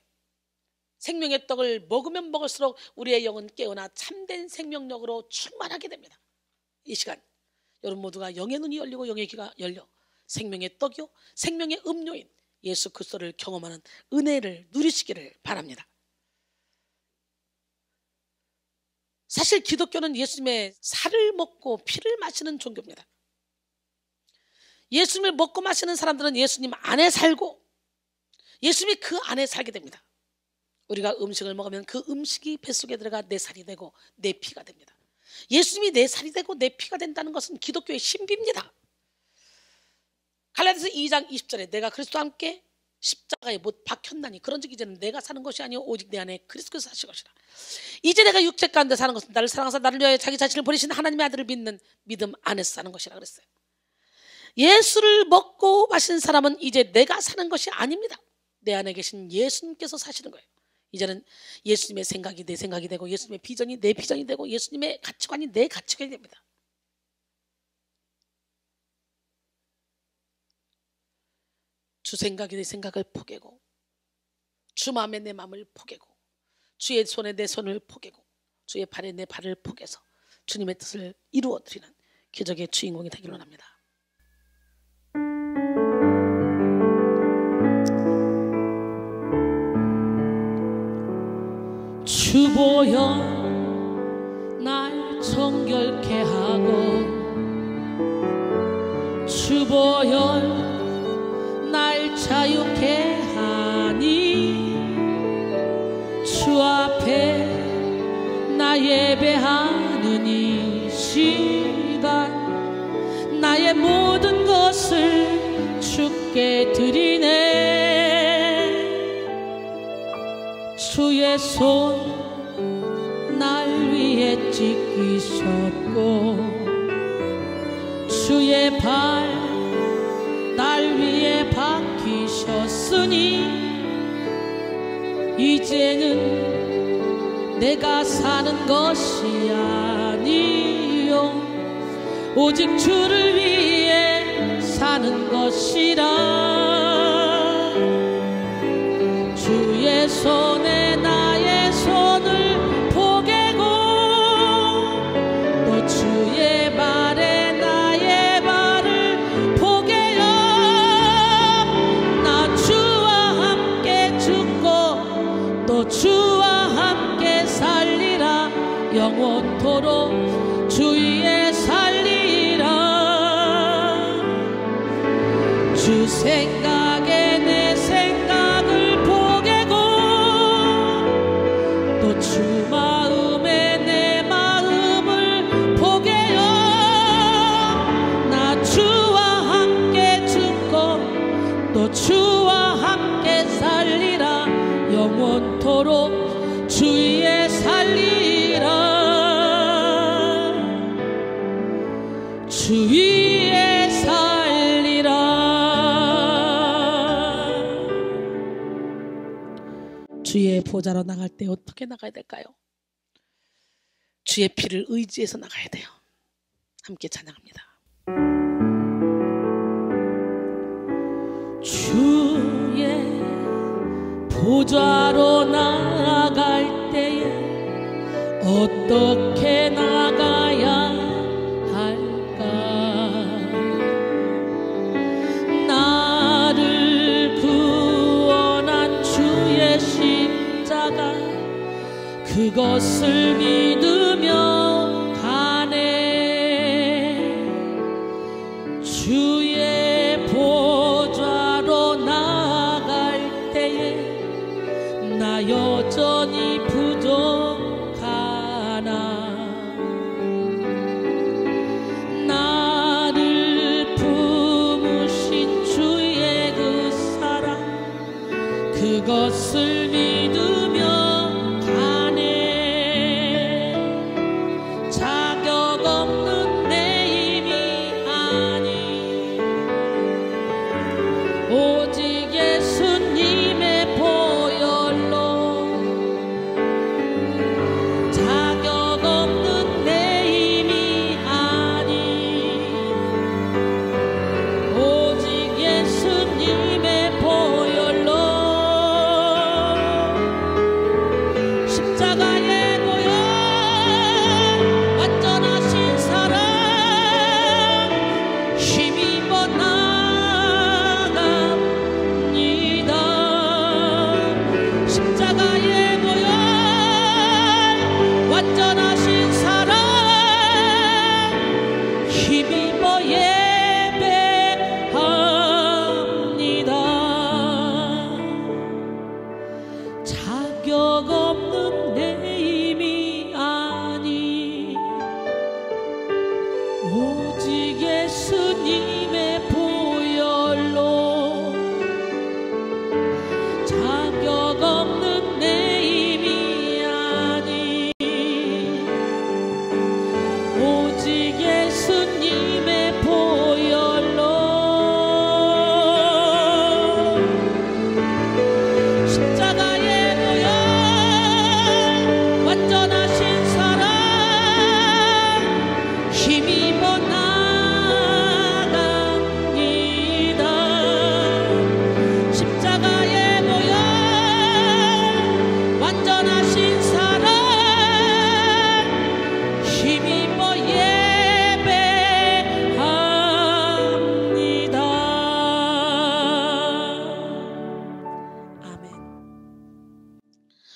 생명의 떡을 먹으면 먹을수록 우리의 영은 깨어나 참된 생명력으로 충만하게 됩니다. 이 시간 여러분 모두가 영의 눈이 열리고 영의 귀가 열려 생명의 떡이요 생명의 음료인 예수 그리스도를 경험하는 은혜를 누리시기를 바랍니다. 사실 기독교는 예수님의 살을 먹고 피를 마시는 종교입니다. 예수님을 먹고 마시는 사람들은 예수님 안에 살고 예수님이 그 안에 살게 됩니다. 우리가 음식을 먹으면 그 음식이 뱃속에 들어가 내 살이 되고 내 피가 됩니다. 예수님이 내 살이 되고 내 피가 된다는 것은 기독교의 신비입니다. 갈라디아서 2장 20절에 내가 그리스도와 함께 십자가에 못 박혔나니 그런즉 이제는 내가 사는 것이 아니요 오직 내 안에 그리스도께서 사실 것이라. 이제 내가 육체 가운데 사는 것은 나를 사랑하사 나를 위하여 자기 자신을 버리신 하나님의 아들을 믿는 믿음 안에서 사는 것이라 그랬어요. 예수를 먹고 마신 사람은 이제 내가 사는 것이 아닙니다. 내 안에 계신 예수님께서 사시는 거예요. 이제는 예수님의 생각이 내 생각이 되고 예수님의 비전이 내 비전이 되고 예수님의 가치관이 내 가치관이 됩니다. 주 생각이 내 생각을 포개고 주 마음에 내 마음을 포개고 주의 손에 내 손을 포개고 주의 발에 내 발을 포개서 주님의 뜻을 이루어드리는 기적의 주인공이 되기를 원합니다. 주보여 날 정결케 하고 주보여 날 자유케 하니 주 앞에 나 예배하는 이 시간 나의 모든 것을 주께 드리네. 주의 손 날 위에 찍히셨고 주의 발 날 위에 박히셨으니 이제는 내가 사는 것이 아니요 오직 주를 위해 사는 것이라. 주의 손에 나의 손을 포개고 또 주의 발에 나의 발을 포개어 나 주와 함께 죽고 또 주와 함께 살리라. 영원토록 주 위에 살리라. 주 생각에 내 생각을 포개고 또 주 마음에 내 마음을 포개어 나 주와 함께 죽고 또 주와 함께 살리라. 영원토록 주 위에 살리라. 주 위에 살리라. 보좌로 나갈 때 어떻게 나가야 될까요? 주의 피를 의지해서 나가야 돼요. 함께 찬양합니다. 주의 보좌로 나갈 때에 어떻게 나가야 할까? 나를 구원한 주의 십자가 그것을 믿으며 가네. 주의 보좌로 나갈 때에 나 여전히 부족하나. 나를 품으신 주의 그 사랑 그것을 믿으며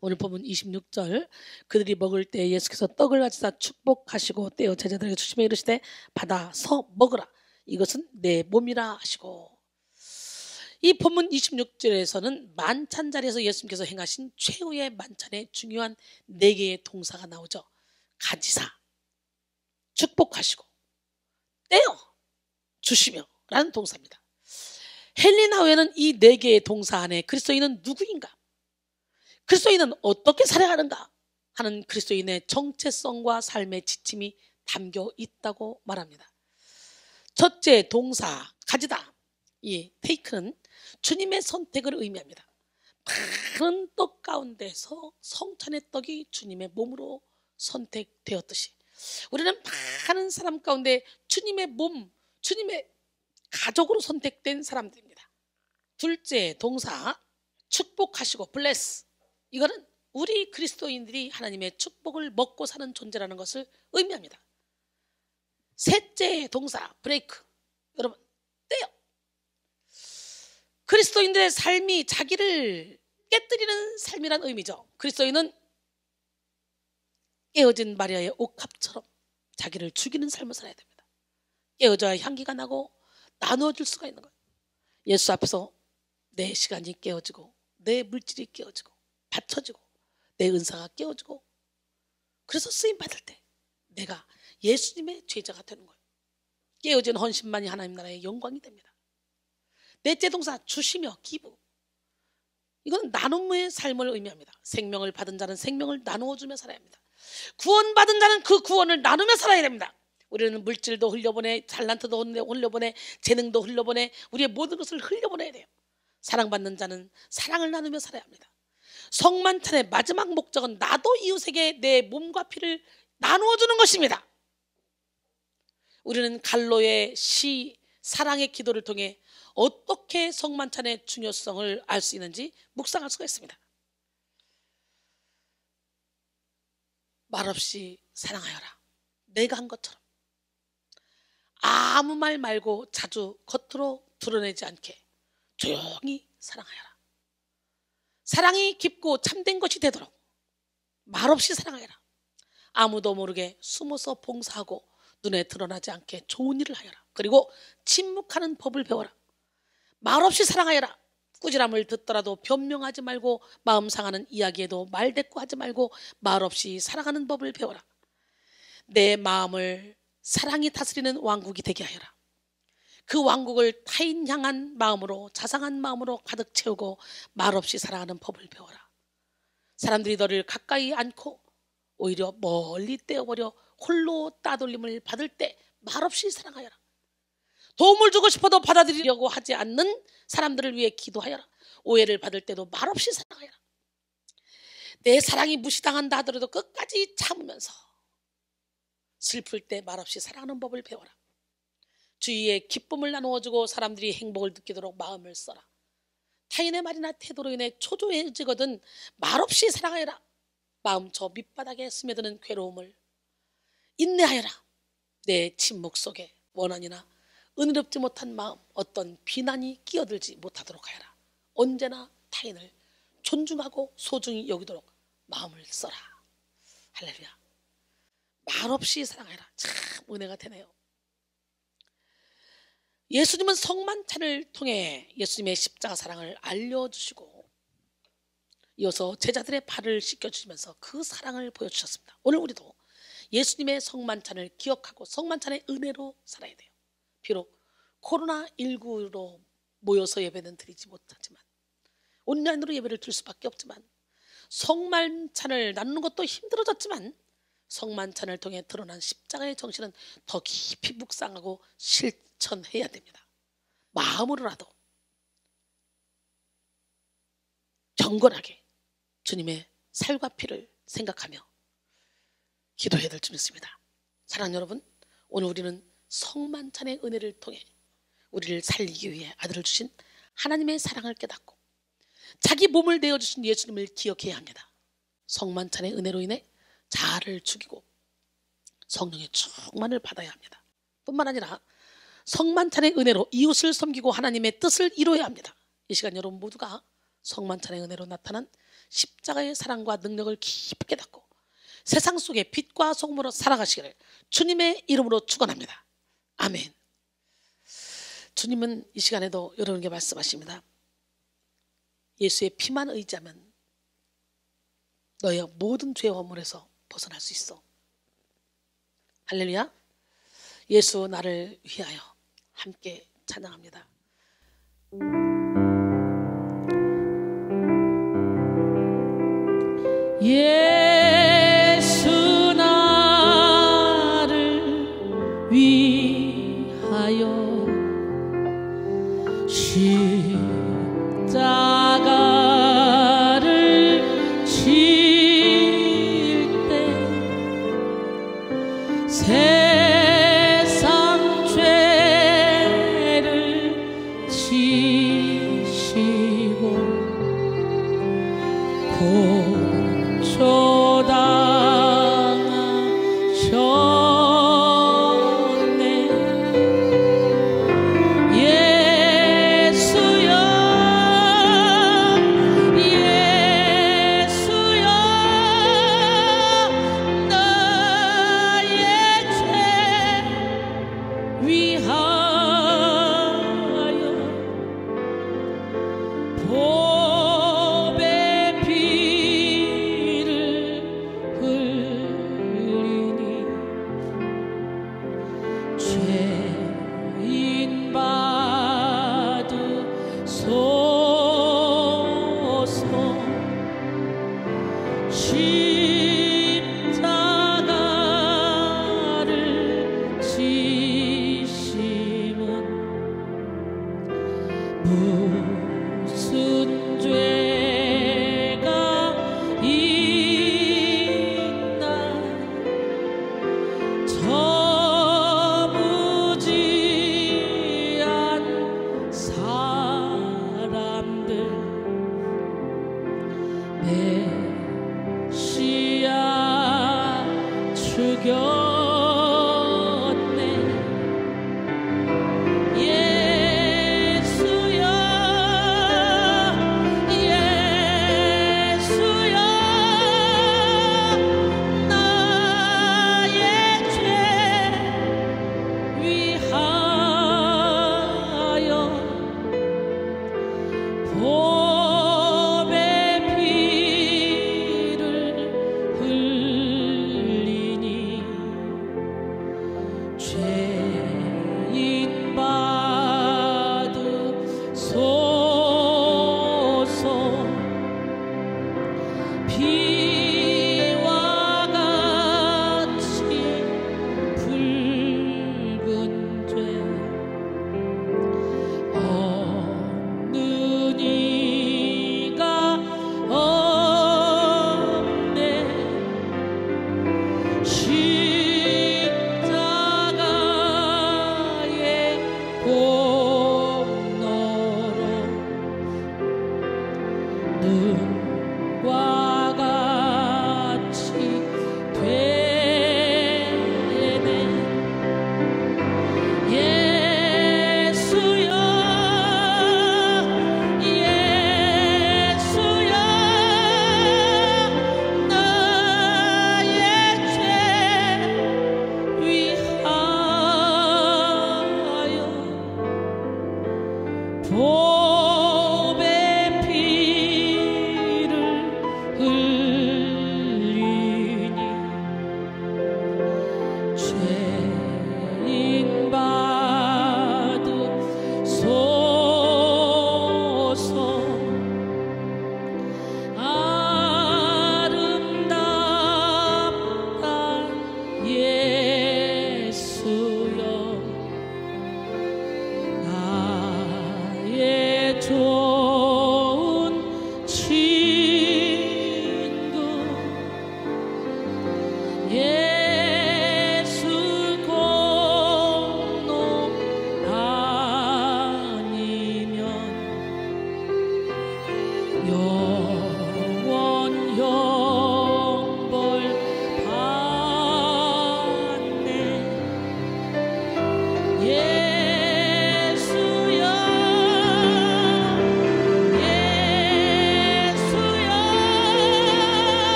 오늘 본문 26절 그들이 먹을 때 예수께서 떡을 가지사 축복하시고 떼어 제자들에게 주시며 이르시되 받아서 먹으라 이것은 내 몸이라 하시고. 이 본문 26절에서는 만찬 자리에서 예수님께서 행하신 최후의 만찬의 중요한 4개의 동사가 나오죠. 가지사, 축복하시고, 떼어 주시며 라는 동사입니다. 헬리나오에는 이 4개의 동사 안에 그리스도인은 누구인가, 그리스도인은 어떻게 살아가는가 하는 그리스도인의 정체성과 삶의 지침이 담겨 있다고 말합니다. 첫째 동사 가지다, 이 테이크는 주님의 선택을 의미합니다. 많은 떡 가운데서 성찬의 떡이 주님의 몸으로 선택되었듯이 우리는 많은 사람 가운데 주님의 몸, 주님의 가족으로 선택된 사람들입니다. 둘째 동사 축복하시고 bless, 이거는 우리 그리스도인들이 하나님의 축복을 먹고 사는 존재라는 것을 의미합니다. 셋째 동사 break, 여러분 떼요. 그리스도인들의 삶이 자기를 깨뜨리는 삶이란 의미죠. 그리스도인은 깨어진 마리아의 옥합처럼 자기를 죽이는 삶을 살아야 됩니다. 깨어져야 향기가 나고 나누어질 수가 있는 거예요. 예수 앞에서 내 시간이 깨어지고 내 물질이 깨어지고 받쳐지고 내 은사가 깨어지고, 그래서 쓰임받을 때 내가 예수님의 제자가 되는 거예요. 깨어진 헌신만이 하나님 나라의 영광이 됩니다. 넷째 동사 주시며 기부, 이건 나눔의 삶을 의미합니다. 생명을 받은 자는 생명을 나누어주며 살아야 합니다. 구원받은 자는 그 구원을 나누며 살아야 됩니다. 우리는 물질도 흘려보내, 탤런트도 흘려보내, 재능도 흘려보내, 우리의 모든 것을 흘려보내야 돼요. 사랑받는 자는 사랑을 나누며 살아야 합니다. 성만찬의 마지막 목적은 나도 이웃에게 내 몸과 피를 나누어 주는 것입니다. 우리는 갈로의 시 사랑의 기도를 통해 어떻게 성만찬의 중요성을 알 수 있는지 묵상할 수가 있습니다. 말없이 사랑하여라. 내가 한 것처럼 아무 말 말고 자주 겉으로 드러내지 않게 조용히 사랑하여라. 사랑이 깊고 참된 것이 되도록 말없이 사랑하여라. 아무도 모르게 숨어서 봉사하고 눈에 드러나지 않게 좋은 일을 하여라. 그리고 침묵하는 법을 배워라. 말없이 사랑하여라. 꾸지람을 듣더라도 변명하지 말고 마음 상하는 이야기에도 말대꾸하지 말고 말없이 사랑하는 법을 배워라. 내 마음을 사랑이 다스리는 왕국이 되게 하여라. 그 왕국을 타인 향한 마음으로 자상한 마음으로 가득 채우고 말없이 사랑하는 법을 배워라. 사람들이 너를 가까이 안고 오히려 멀리 떼어버려 홀로 따돌림을 받을 때 말없이 사랑하여라. 도움을 주고 싶어도 받아들이려고 하지 않는 사람들을 위해 기도하여라. 오해를 받을 때도 말없이 사랑하여라. 내 사랑이 무시당한다 하더라도 끝까지 참으면서 슬플 때 말없이 사랑하는 법을 배워라. 주위에 기쁨을 나누어주고 사람들이 행복을 느끼도록 마음을 써라. 타인의 말이나 태도로 인해 초조해지거든 말없이 사랑하여라. 마음 저 밑바닥에 스며드는 괴로움을 인내하여라. 내 침묵 속에 원한이나 은혜롭지 못한 마음, 어떤 비난이 끼어들지 못하도록 하여라. 언제나 타인을 존중하고 소중히 여기도록 마음을 써라. 할렐루야. 말없이 사랑하여라. 참 은혜가 되네요. 예수님은 성만찬을 통해 예수님의 십자가 사랑을 알려주시고 이어서 제자들의 발을 씻겨주시면서 그 사랑을 보여주셨습니다. 오늘 우리도 예수님의 성만찬을 기억하고 성만찬의 은혜로 살아야 돼요. 비록 코로나19로 모여서 예배는 드리지 못하지만 온라인으로 예배를 드릴 수밖에 없지만 성만찬을 나누는 것도 힘들어졌지만 성만찬을 통해 드러난 십자가의 정신은 더 깊이 묵상하고 실천해야 됩니다. 마음으로라도 경건하게 주님의 살과 피를 생각하며 기도해야 될 줄 믿습니다. 사랑하는 여러분, 오늘 우리는 성만찬의 은혜를 통해 우리를 살리기 위해 아들을 주신 하나님의 사랑을 깨닫고 자기 몸을 내어주신 예수님을 기억해야 합니다. 성만찬의 은혜로 인해 자아를 죽이고 성령의 충만을 받아야 합니다. 뿐만 아니라 성만찬의 은혜로 이웃을 섬기고 하나님의 뜻을 이루어야 합니다. 이 시간 여러분 모두가 성만찬의 은혜로 나타난 십자가의 사랑과 능력을 깊이 깨닫고 세상 속에 빛과 소금으로 살아가시기를 주님의 이름으로 축원합니다. 아멘. 주님은 이 시간에도 여러분에게 말씀하십니다. 예수의 피만 의지하면 너의 모든 죄와 허물에서 벗어날 수 있어. 할렐루야. 예수 나를 위하여 함께 찬양합니다. 예수 나를 위하여 십자가를 질 때 세상 죄를 지시고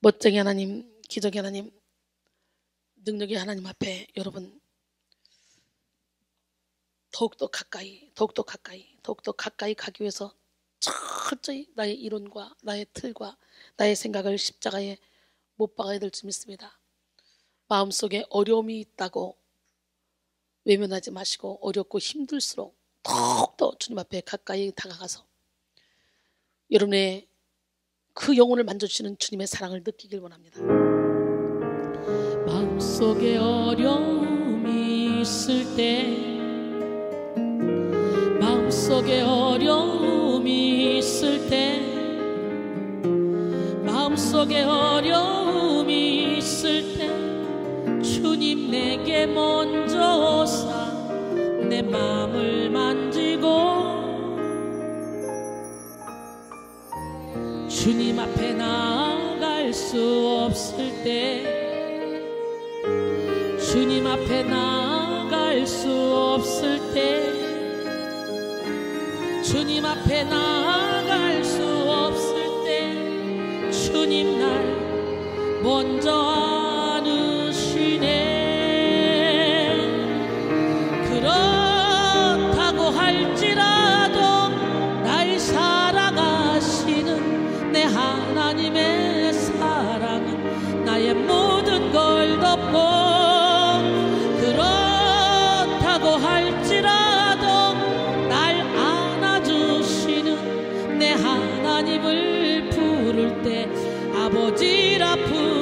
멋쟁이 하나님, 기적의 하나님, 능력의 하나님 앞에 여러분 더욱더 가까이 가기 위해서 철저히 나의 이론과 나의 틀과 나의 생각을 십자가에 못 박아야 될 줄 믿습니다. 마음속에 어려움이 있다고 외면하지 마시고 어렵고 힘들수록 더욱더 주님 앞에 가까이 다가가서 여러분의 그 영혼을 만져주시는 주님의 사랑을 느끼길 원합니다. 마음속에 어려움이 있을 때, 마음속에 어려움이 있을 때, 마음속에 어려움이 있을 때 주님 내게 먼저 오사 내 마음을 만지고 주님 앞에 나아갈 수 없을 때, 주님 앞에 나아갈 수 없을 때, 주님 앞에 나아갈 수 없을 때 주님 날 먼저 안으시네. 그렇다고 할지라도 날 사랑하시는 내 하나님의 사랑은 나의 모든 걸 덮고, 그렇다고 할지라도 날 안아주시는 내 하나님을 부를 때 아버지라 부르